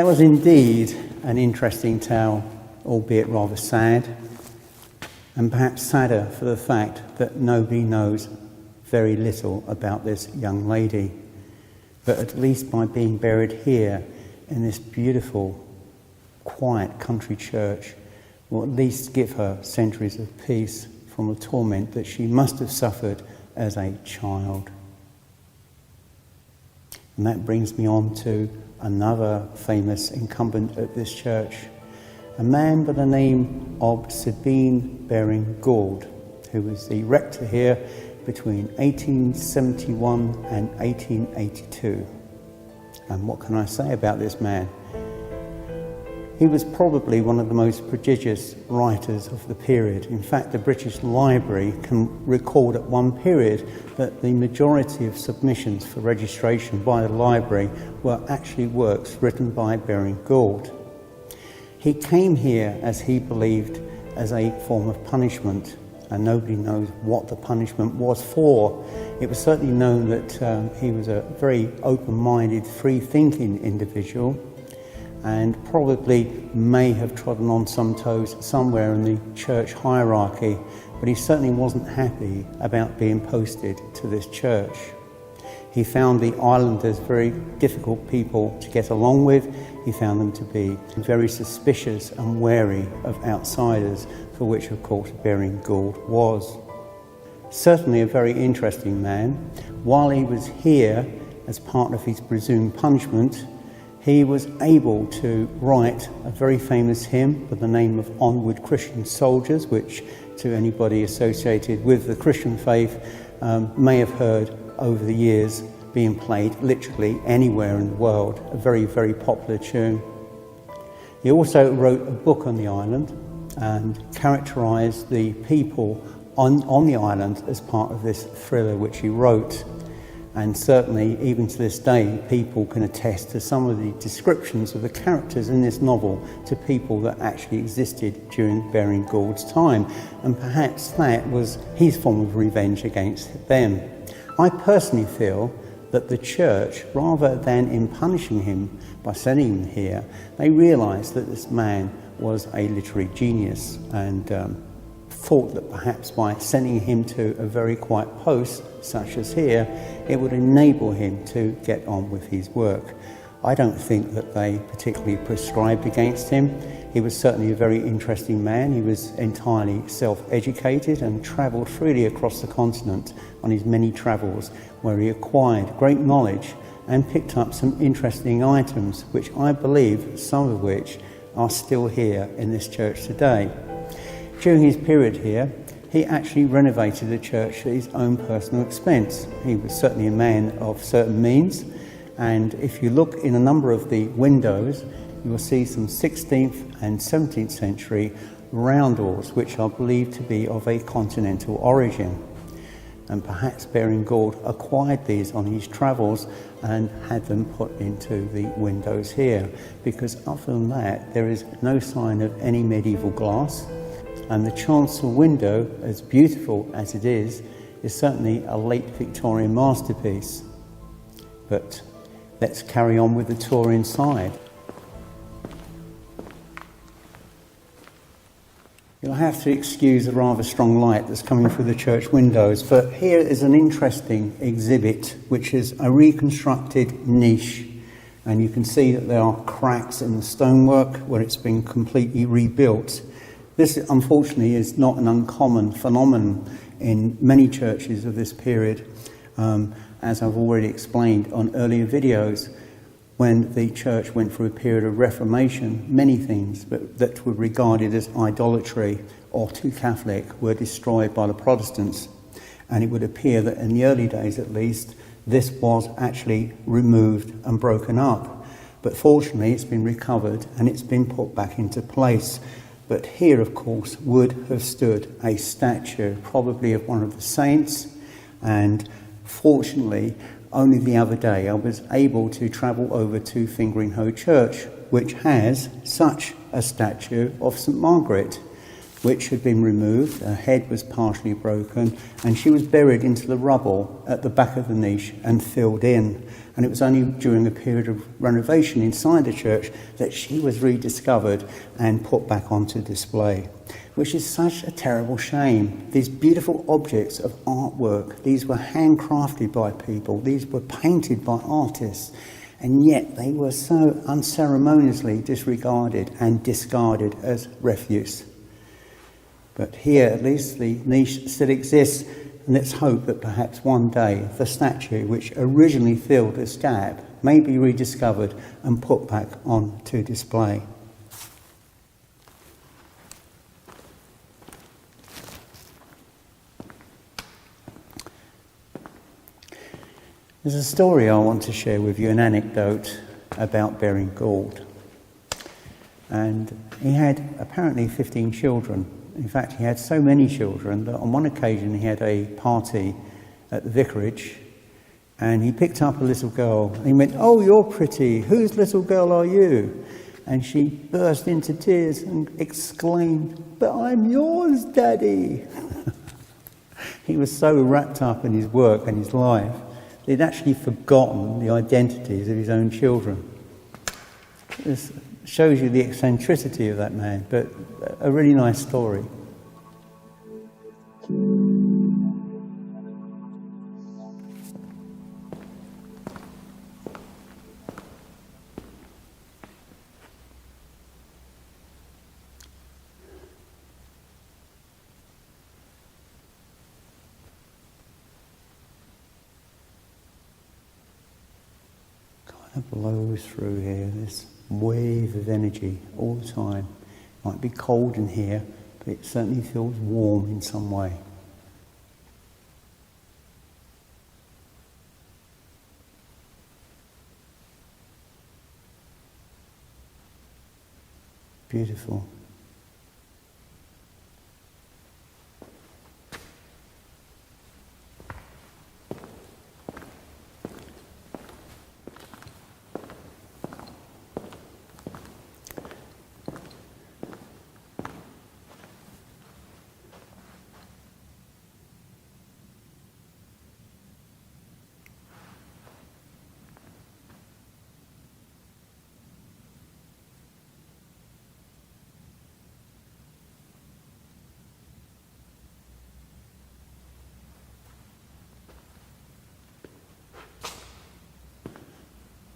[SPEAKER 1] That was indeed an interesting tale, albeit rather sad, and perhaps sadder for the fact that nobody knows very little about this young lady. But at least by being buried here in this beautiful, quiet country church will at least give her centuries of peace from the torment that she must have suffered as a child. And that brings me on to another famous incumbent at this church, a man by the name of Sabine Baring-Gould, who was the rector here between 1871 and 1882. And what can I say about this man? He was probably one of the most prodigious writers of the period. In fact, the British Library can record at one period that the majority of submissions for registration by the library were actually works written by Baring-Gould. He came here, as he believed, as a form of punishment, and nobody knows what the punishment was for. It was certainly known that he was a very open-minded, free-thinking individual, and probably may have trodden on some toes somewhere in the church hierarchy, but he certainly wasn't happy about being posted to this church. He found the islanders very difficult people to get along with. He found them to be very suspicious and wary of outsiders, for which of course Baring-Gould was. Certainly a very interesting man. While he was here as part of his presumed punishment, he was able to write a very famous hymn by the name of Onward Christian Soldiers, which to anybody associated with the Christian faith may have heard over the years being played literally anywhere in the world. A very, very popular tune. He also wrote a book on the island and characterised the people on the island as part of this thriller which he wrote. And certainly, even to this day, people can attest to some of the descriptions of the characters in this novel to people that actually existed during Baring-Gould's time. And perhaps that was his form of revenge against them. I personally feel that the church, rather than in punishing him by sending him here, they realised that this man was a literary genius and thought that perhaps by sending him to a very quiet post, such as here, it would enable him to get on with his work. I don't think that they particularly prescribed against him. He was certainly a very interesting man. He was entirely self-educated and travelled freely across the continent on his many travels, where he acquired great knowledge and picked up some interesting items, which I believe, some of which are still here in this church today. During his period here, he actually renovated the church at his own personal expense. He was certainly a man of certain means, and if you look in a number of the windows, you will see some 16th and 17th century roundels, which are believed to be of a continental origin. And perhaps Baring-Gould acquired these on his travels and had them put into the windows here, because other than that, there is no sign of any medieval glass. And the chancel window, as beautiful as it is certainly a late Victorian masterpiece. But let's carry on with the tour inside. You'll have to excuse the rather strong light that's coming through the church windows, but here is an interesting exhibit, which is a reconstructed niche. And you can see that there are cracks in the stonework where it's been completely rebuilt. This, unfortunately, is not an uncommon phenomenon in many churches of this period, as I've already explained on earlier videos. When the church went through a period of reformation, many things that were regarded as idolatry or too Catholic were destroyed by the Protestants. And it would appear that in the early days, at least, this was actually removed and broken up. But fortunately, it's been recovered and it's been put back into place. But here, of course, would have stood a statue, probably of one of the saints. And fortunately, only the other day I was able to travel over to Fingering-Hoe Church, which has such a statue of St Margaret, which had been removed. Her head was partially broken, and she was buried into the rubble at the back of the niche and filled in. And it was only during a period of renovation inside the church that she was rediscovered and put back onto display, which is such a terrible shame. These beautiful objects of artwork, these were handcrafted by people, these were painted by artists, and yet they were so unceremoniously disregarded and discarded as refuse. But here, at least, the niche still exists, and let's hope that perhaps one day the statue which originally filled this gap may be rediscovered and put back onto display. There's a story I want to share with you, an anecdote about Baring-Gould. And he had apparently 15 children. In fact, he had so many children that on one occasion he had a party at the vicarage, and he picked up a little girl and he went, "Oh, you're pretty. Whose little girl are you?" And she burst into tears and exclaimed, "But I'm yours, Daddy." He was so wrapped up in his work and his life that he'd actually forgotten the identities of his own children. This shows you the eccentricity of that man, but a really nice story. Kind of blows through here, this wave of energy all the time. It might be cold in here, but it certainly feels warm in some way. Beautiful.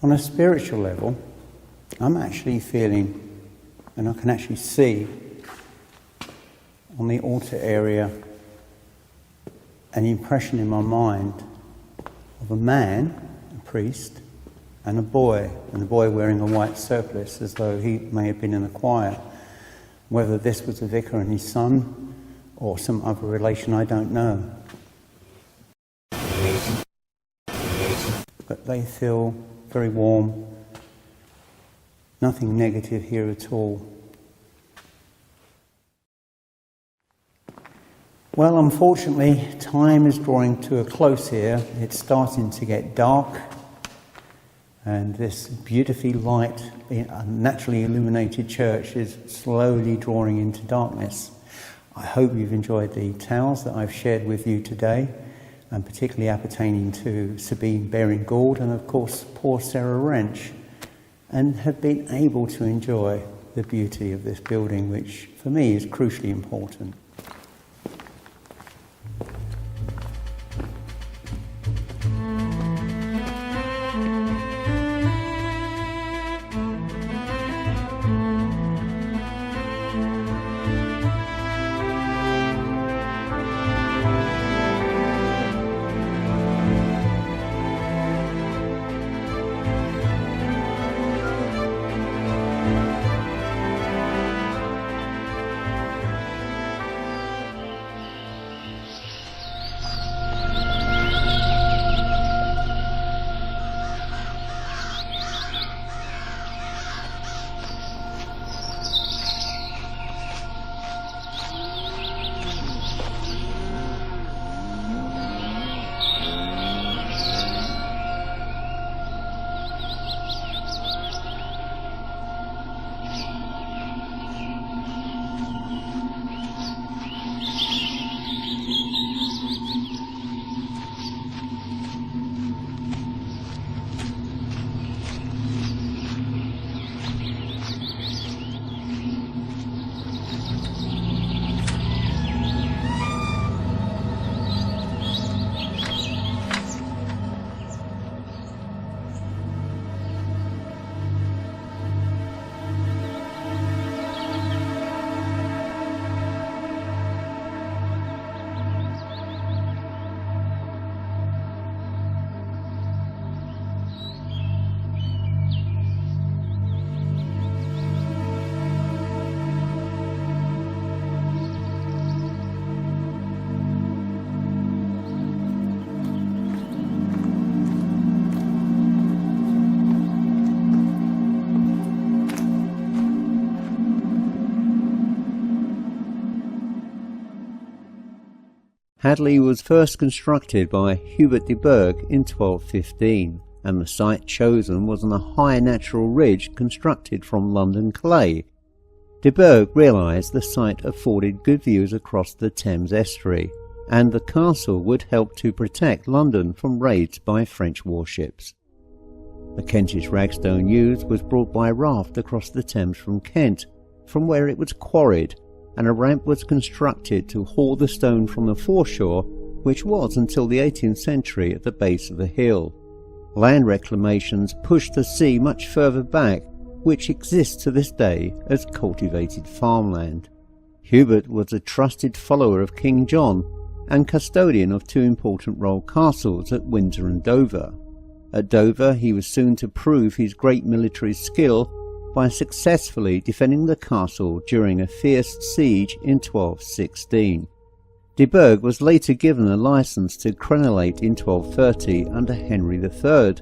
[SPEAKER 1] On a spiritual level, I'm actually feeling, and I can actually see on the altar area an impression in my mind of a man, a priest, and a boy wearing a white surplice as though he may have been in a choir. Whether this was the vicar and his son or some other relation, I don't know. But they feel very warm, nothing negative here at all. Well, unfortunately, time is drawing to a close here. It's starting to get dark, and this beautifully light, naturally illuminated church is slowly drawing into darkness. I hope you've enjoyed the tales that I've shared with you today, and particularly appertaining to Sabine Baring-Gould and of course poor Sarah Wrench, and have been able to enjoy the beauty of this building, which for me is crucially important. Hadley was first constructed by Hubert de Burgh in 1215, and the site chosen was on a high natural ridge constructed from London clay. De Burgh realised the site afforded good views across the Thames estuary, and the castle would help to protect London from raids by French warships. The Kentish ragstone used was brought by raft across the Thames from Kent, from where it was quarried, and a ramp was constructed to haul the stone from the foreshore, which was until the 18th century at the base of the hill. Land reclamations pushed the sea much further back, which exists to this day as cultivated farmland. Hubert was a trusted follower of King John and custodian of two important royal castles at Windsor and Dover. At Dover he was soon to prove his great military skill by successfully defending the castle during a fierce siege in 1216. De Burgh was later given a licence to crenellate in 1230 under Henry III,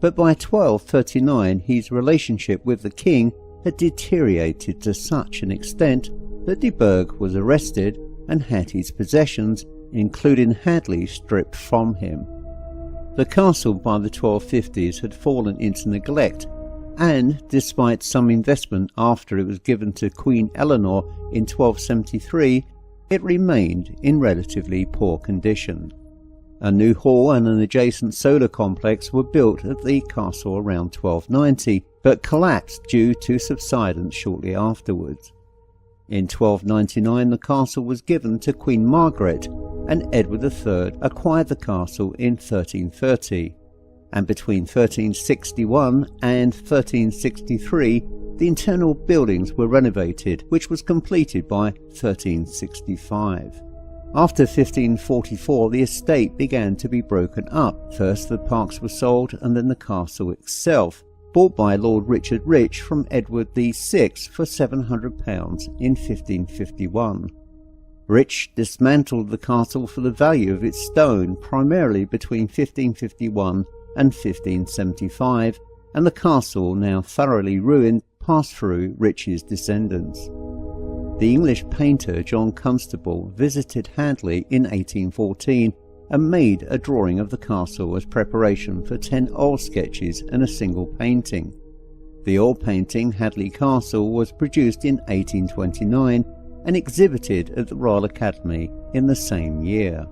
[SPEAKER 1] but by 1239 his relationship with the king had deteriorated to such an extent that de Burgh was arrested and had his possessions, including Hadley, stripped from him. The castle by the 1250s had fallen into neglect, and despite some investment after it was given to Queen Eleanor in 1273, it remained in relatively poor condition. A new hall and an adjacent solar complex were built at the castle around 1290, but collapsed due to subsidence shortly afterwards. In 1299 the castle was given to Queen Margaret, and Edward III acquired the castle in 1330. And between 1361 and 1363 the internal buildings were renovated, which was completed by 1365. After 1544 the estate began to be broken up. First the parks were sold, and then the castle itself, bought by Lord Richard Rich from Edward VI for £700 in 1551. Rich dismantled the castle for the value of its stone, primarily between 1551 and 1575, and the castle, now thoroughly ruined, passed through Rich's descendants. The English painter John Constable visited Hadley in 1814 and made a drawing of the castle as preparation for 10 oil sketches and a single painting. The oil painting, Hadley Castle, was produced in 1829 and exhibited at the Royal Academy in the same year.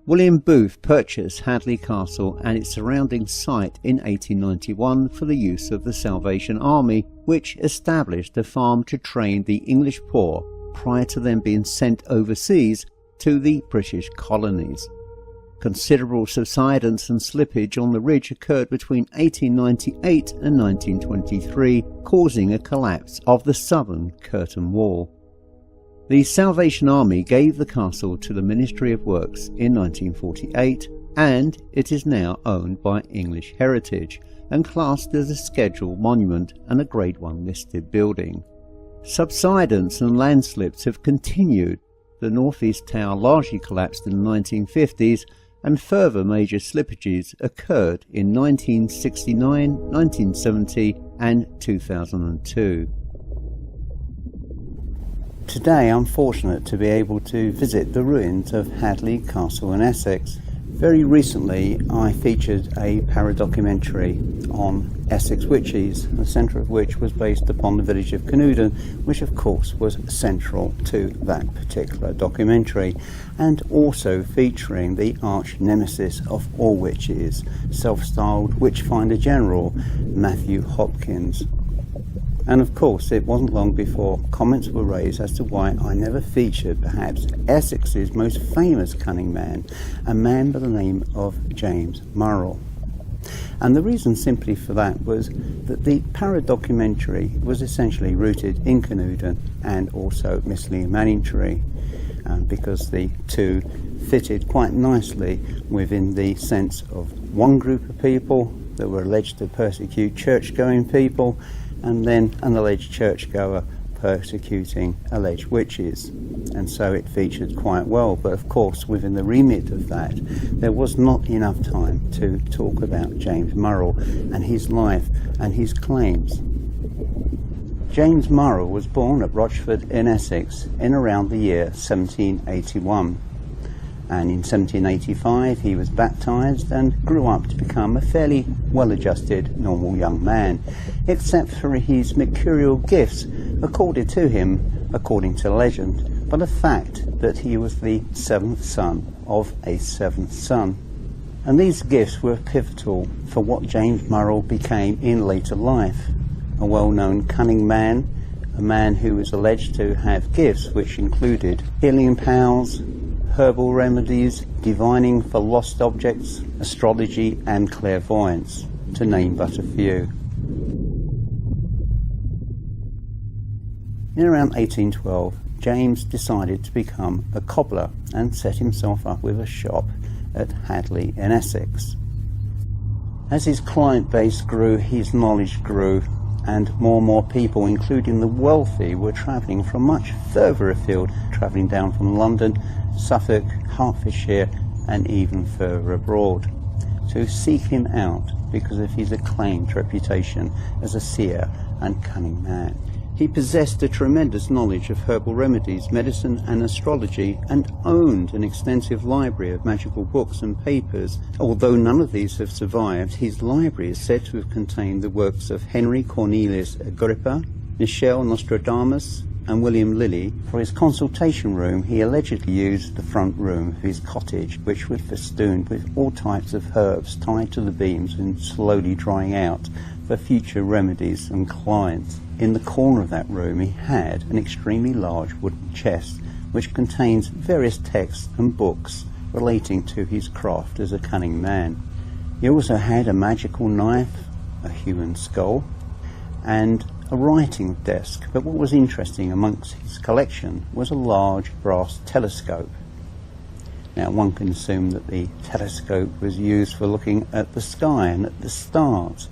[SPEAKER 1] William Booth purchased Hadley Castle and its surrounding site in 1891 for the use of the Salvation Army, which established a farm to train the English poor prior to them being sent overseas to the British colonies. Considerable subsidence and slippage on the ridge occurred between 1898 and 1923, causing a collapse of the southern curtain wall. The Salvation Army gave the castle to the Ministry of Works in 1948, and it is now owned by English Heritage and classed as a scheduled monument and a Grade 1 listed building. Subsidence and landslips have continued. The northeast tower largely collapsed in the 1950s, and further major slippages occurred in 1969, 1970 and 2002. Today I'm fortunate to be able to visit the ruins of Hadley Castle in Essex. Very recently I featured a paradocumentary on Essex witches, the centre of which was based upon the village of Canuden, which of course was central to that particular documentary, and also featuring the arch nemesis of all witches, self-styled Witchfinder General Matthew Hopkins. And of course it wasn't long before comments were raised as to why I never featured perhaps Essex's most famous cunning man, a man by the name of James Murrell. And the reason simply for that was that the paradocumentary was essentially rooted in Canuden and also Mistley and Manningtree, because the two fitted quite nicely within the sense of one group of people that were alleged to persecute church-going people, and then an alleged churchgoer persecuting alleged witches. And so it featured quite well, but of course within the remit of that there was not enough time to talk about James Murrell and his life and his claims. James Murrell was born at Rochford in Essex in around the year 1781. And in 1785 he was baptised and grew up to become a fairly well-adjusted, normal young man, except for his mercurial gifts, according to legend, but the fact that he was the seventh son of a seventh son. And these gifts were pivotal for what James Murrell became in later life, a well-known cunning man, a man who was alleged to have gifts which included healing powers, herbal remedies, divining for lost objects, astrology and clairvoyance, to name but a few. In around 1812, James decided to become a cobbler and set himself up with a shop at Hadley in Essex. As his client base grew, his knowledge grew, and more people, including the wealthy, were travelling from much further afield, travelling down from London, Suffolk, Hertfordshire, and even further abroad, to seek him out because of his acclaimed reputation as a seer and cunning man. He possessed a tremendous knowledge of herbal remedies, medicine and astrology, and owned an extensive library of magical books and papers. Although none of these have survived, his library is said to have contained the works of Henry Cornelius Agrippa, Michel Nostradamus, and William Lilly. For his consultation room, he allegedly used the front room of his cottage, which was festooned with all types of herbs tied to the beams and slowly drying out for future remedies and clients. In the corner of that room he had an extremely large wooden chest which contains various texts and books relating to his craft as a cunning man. He also had a magical knife, a human skull, and a writing desk. But what was interesting amongst his collection was a large brass telescope. Now one can assume that the telescope was used for looking at the sky and at the stars,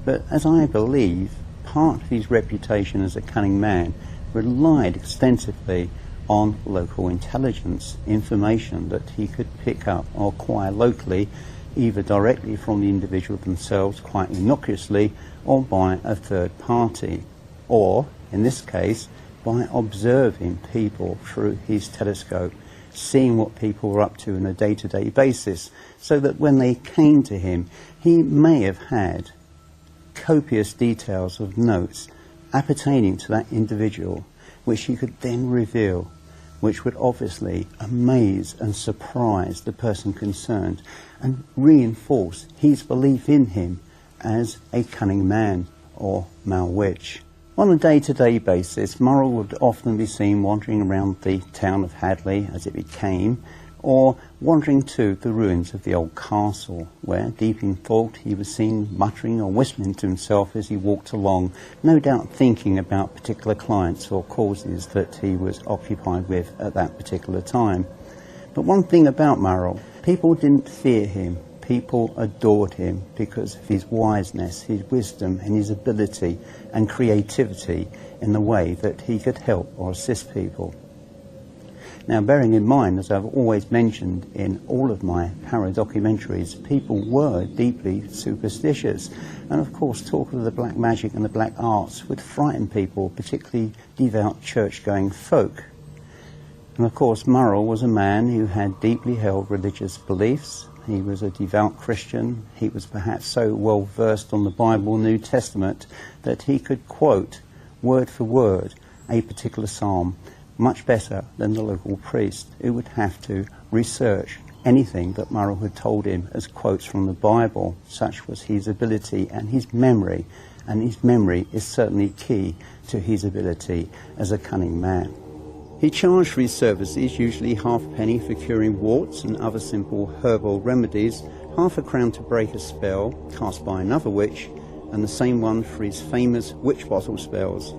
[SPEAKER 1] but as I believe, part of his reputation as a cunning man relied extensively on local intelligence, information that he could pick up or acquire locally, either directly from the individual themselves, quite innocuously, or by a third party, or, in this case, by observing people through his telescope, seeing what people were up to on a day-to-day basis, so that when they came to him, he may have had copious details of notes appertaining to that individual, which he could then reveal, which would obviously amaze and surprise the person concerned and reinforce his belief in him as a cunning man or male witch. On a day-to-day basis, Murrell would often be seen wandering around the town of Hadley, as it became, or wandering to the ruins of the old castle, where, deep in thought, he was seen muttering or whistling to himself as he walked along, no doubt thinking about particular clients or causes that he was occupied with at that particular time. But one thing about Murrell, people didn't fear him, people adored him because of his wiseness, his wisdom and his ability and creativity in the way that he could help or assist people. Now, bearing in mind, as I've always mentioned in all of my paradocumentaries, people were deeply superstitious. And of course, talk of the black magic and the black arts would frighten people, particularly devout church-going folk. And of course, Murrell was a man who had deeply held religious beliefs. He was a devout Christian. He was perhaps so well versed on the Bible and New Testament that he could quote, word for word, a particular psalm much better than the local priest, who would have to research anything that Murrell had told him as quotes from the Bible. Such was his ability and his memory is certainly key to his ability as a cunning man. He charged for his services usually half a penny for curing warts and other simple herbal remedies, half a crown to break a spell cast by another witch, and the same one for his famous witch bottle spells.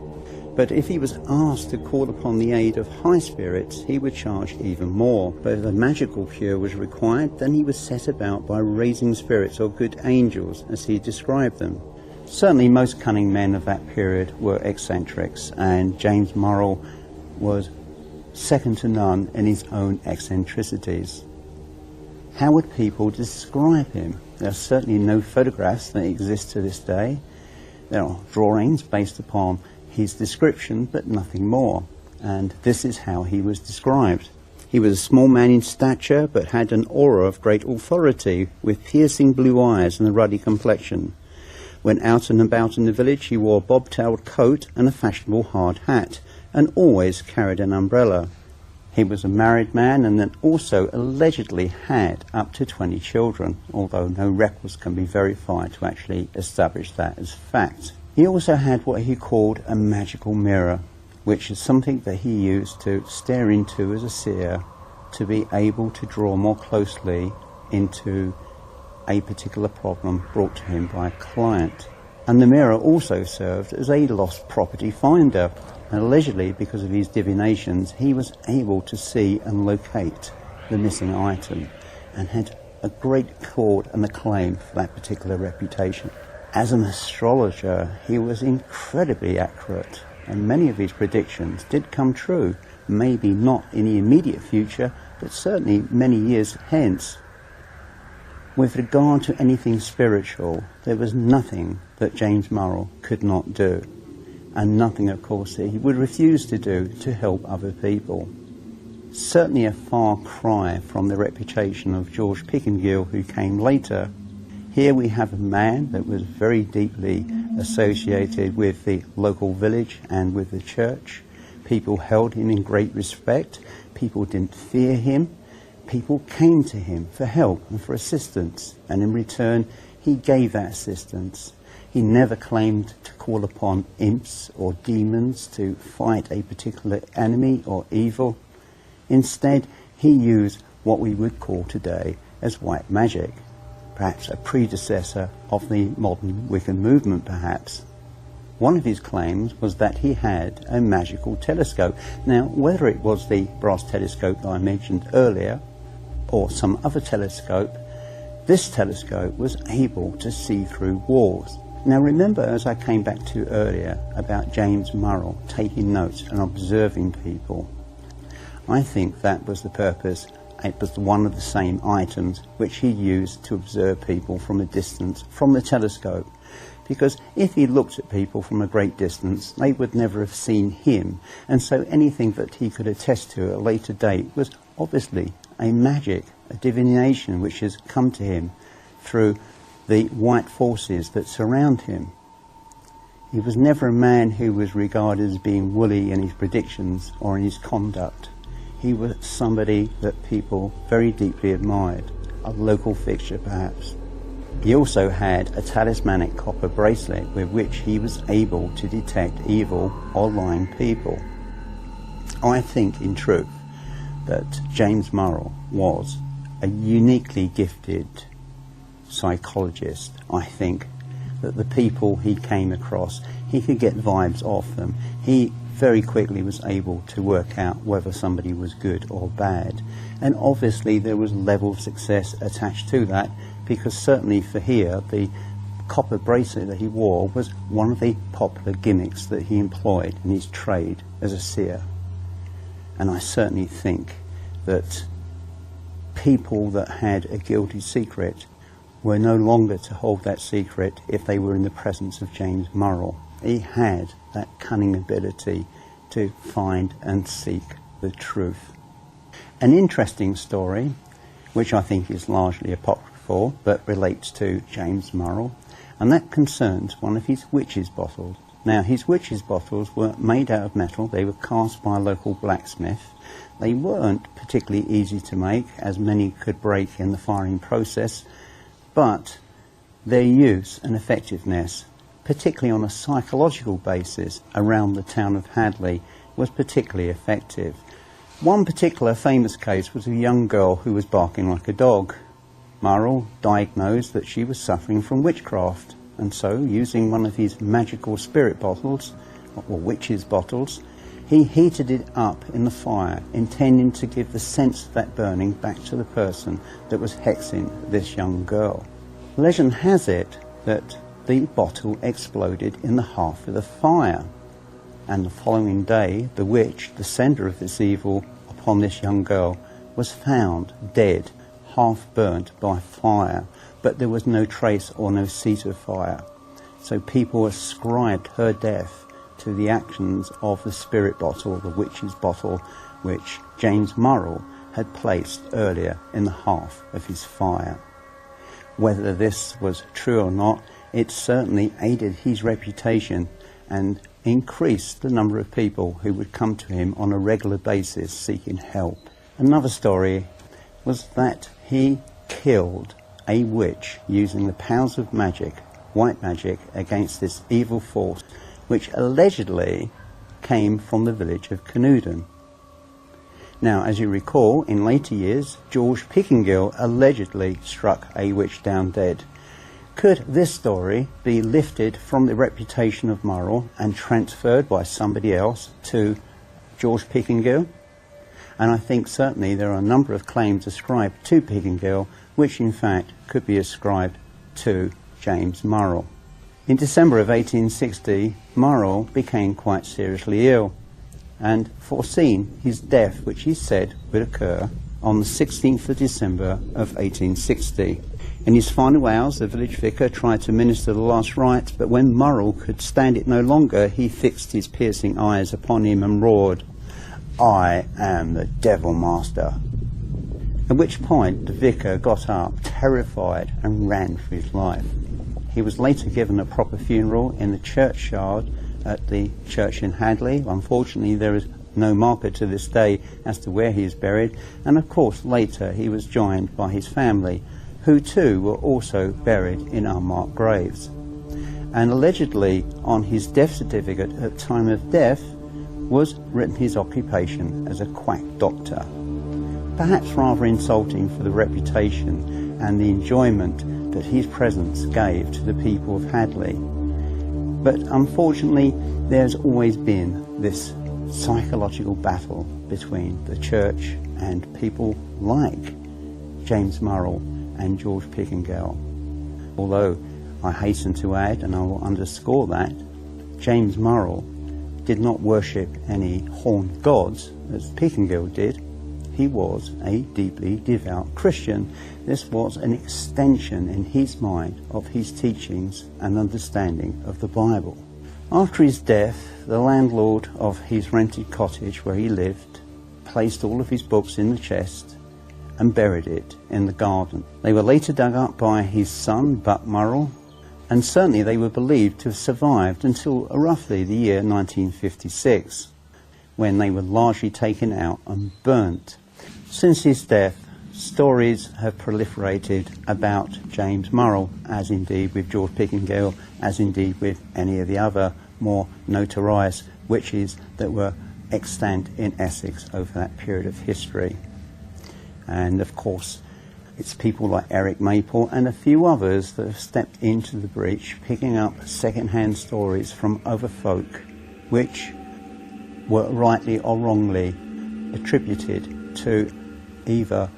[SPEAKER 1] But if he was asked to call upon the aid of high spirits, he would charge even more. But if a magical cure was required, then he was set about by raising spirits or good angels, as he described them. Certainly most cunning men of that period were eccentrics, and James Murrell was second to none in his own eccentricities. How would people describe him? There are certainly no photographs that exist to this day. There are drawings based upon his description, but nothing more. And this is how he was described. He was a small man in stature, but had an aura of great authority, with piercing blue eyes and a ruddy complexion. When out and about in the village, he wore a bob-tailed coat and a fashionable hard hat, and always carried an umbrella. He was a married man and then also allegedly had up to 20 children, although no records can be verified to actually establish that as fact. He also had what he called a magical mirror, which is something that he used to stare into as a seer to be able to draw more closely into a particular problem brought to him by a client. And the mirror also served as a lost property finder. And allegedly, because of his divinations, he was able to see and locate the missing item and had a great call and acclaim for that particular reputation. As an astrologer, he was incredibly accurate, and many of his predictions did come true, maybe not in the immediate future, but certainly many years hence. With regard to anything spiritual, there was nothing that James Murrell could not do, and nothing, of course, that he would refuse to do to help other people. Certainly a far cry from the reputation of George Pickingill, who came later. Here we have a man that was very deeply associated with the local village and with the church. People held him in great respect. People didn't fear him. People came to him for help and for assistance, and in return he gave that assistance. He never claimed to call upon imps or demons to fight a particular enemy or evil. Instead, he used what we would call today as white magic, perhaps a predecessor of the modern Wiccan movement, perhaps. One of his claims was that he had a magical telescope. Now, whether it was the brass telescope that I mentioned earlier or some other telescope, this telescope was able to see through walls. Now remember, as I came back to earlier, about James Murrell taking notes and observing people. I think that was the purpose. It was one of the same items which he used to observe people from a distance from the telescope. Because if he looked at people from a great distance, they would never have seen him. And so anything that he could attest to at a later date was obviously a magic, a divination which has come to him through the white forces that surround him. He was never a man who was regarded as being woolly in his predictions or in his conduct. He was somebody that people very deeply admired, a local fixture perhaps. He also had a talismanic copper bracelet with which he was able to detect evil or lying people. I think, in truth, that James Murrell was a uniquely gifted psychologist. I think that the people he came across, he could get vibes off them. He very quickly was able to work out whether somebody was good or bad. And obviously there was a level of success attached to that, because certainly for here, the copper bracelet that he wore was one of the popular gimmicks that he employed in his trade as a seer. And I certainly think that people that had a guilty secret were no longer to hold that secret if they were in the presence of James Murrell. He had that cunning ability to find and seek the truth. An interesting story, which I think is largely apocryphal, but relates to James Murrell, and that concerns one of his witches' bottles. Now, his witches' bottles were made out of metal. They were cast by a local blacksmith. They weren't particularly easy to make, as many could break in the firing process, but their use and effectiveness, particularly on a psychological basis around the town of Hadley, was particularly effective. One particular famous case was a young girl who was barking like a dog. Murrell diagnosed that she was suffering from witchcraft, and so, using one of his magical spirit bottles, or witches' bottles, he heated it up in the fire, intending to give the sense of that burning back to the person that was hexing this young girl. Legend has it that the bottle exploded in the hearth of the fire, and the following day the witch, the sender of this evil upon this young girl, was found dead, half burnt by fire, but there was no trace or no seat of fire. So people ascribed her death to the actions of the spirit bottle, the witch's bottle, which James Murrell had placed earlier in the hearth of his fire. Whether this was true or not, it certainly aided his reputation and increased the number of people who would come to him on a regular basis seeking help. Another story was that he killed a witch using the powers of magic, white magic, against this evil force, which allegedly came from the village of Canuden. Now, as you recall, in later years, George Pickingill allegedly struck a witch down dead. Could this story be lifted from the reputation of Murrell and transferred by somebody else to George Pickingill? And I think certainly there are a number of claims ascribed to Pickingill which in fact could be ascribed to James Murrell. In December of 1860, Murrell became quite seriously ill and foreseen his death, which he said would occur on the 16th of December of 1860. In his final hours, the village vicar tried to minister the last rites, but when Murrell could stand it no longer, he fixed his piercing eyes upon him and roared, "I am the devil master." At which point the vicar got up, terrified, and ran for his life. He was later given a proper funeral in the churchyard at the church in Hadley. Unfortunately, there is no marker to this day as to where he is buried, and of course later he was joined by his family, who too were also buried in unmarked graves. And allegedly on his death certificate at time of death was written his occupation as a quack doctor. Perhaps rather insulting for the reputation and the enjoyment that his presence gave to the people of Hadley. But unfortunately, there's always been this psychological battle between the church and people like James Murrell and George Pickingill. Although I hasten to add, and I will underscore that, James Murrell did not worship any horned gods as Pickingill did. He was a deeply devout Christian. This was an extension in his mind of his teachings and understanding of the Bible. After his death, the landlord of his rented cottage where he lived placed all of his books in the chest and buried it in the garden. They were later dug up by his son, Buck Murrell, and certainly they were believed to have survived until roughly the year 1956, when they were largely taken out and burnt. Since his death, stories have proliferated about James Murrell, as indeed with George Pickingill, as indeed with any of the other more notorious witches that were extant in Essex over that period of history. And of course, it's people like Eric Maple and a few others that have stepped into the breach, picking up second-hand stories from other folk, which were rightly or wrongly attributed to either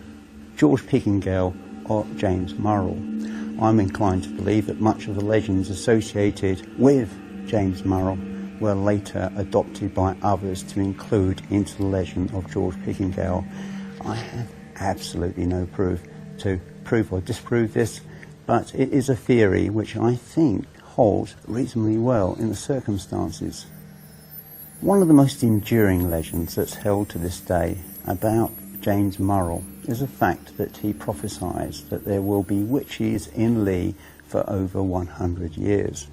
[SPEAKER 1] George Pickingill or James Murrell. I'm inclined to believe that much of the legends associated with James Murrell were later adopted by others to include into the legend of George Pickingill. I have absolutely no proof to prove or disprove this, but it is a theory which I think holds reasonably well in the circumstances. One of the most enduring legends that's held to this day about James Murrell is the fact that he prophesies that there will be witches in Lee for over 100 years.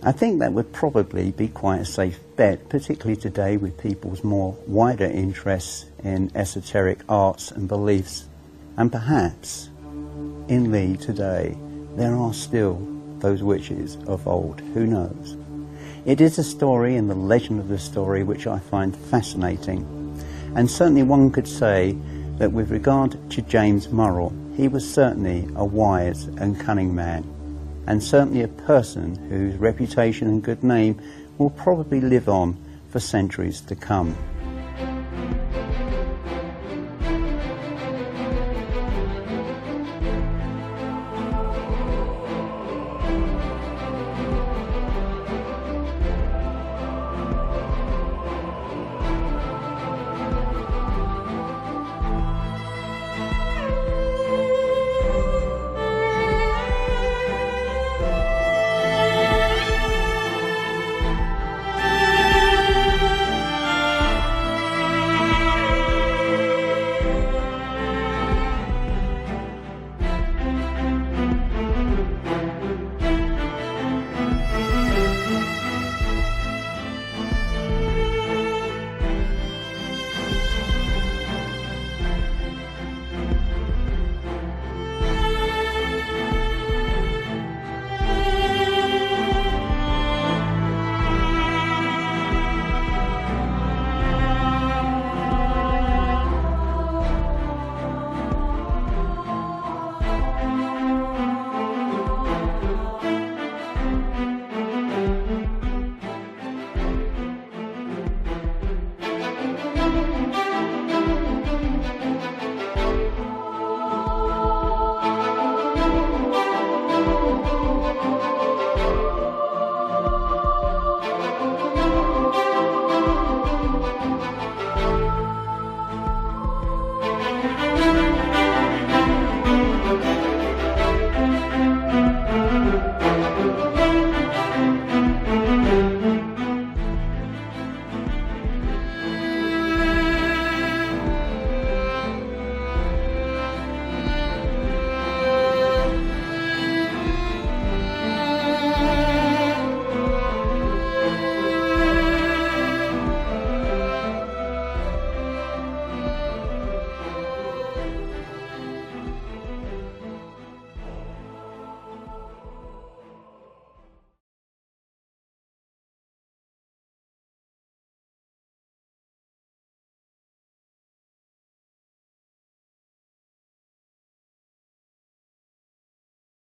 [SPEAKER 1] I think that would probably be quite a safe bet, particularly today with people's more wider interests in esoteric arts and beliefs. And perhaps in Lee today there are still those witches of old, who knows. It is a story and the legend of the story which I find fascinating. And certainly one could say that with regard to James Murrell, he was certainly a wise and cunning man, and certainly a person whose reputation and good name will probably live on for centuries to come.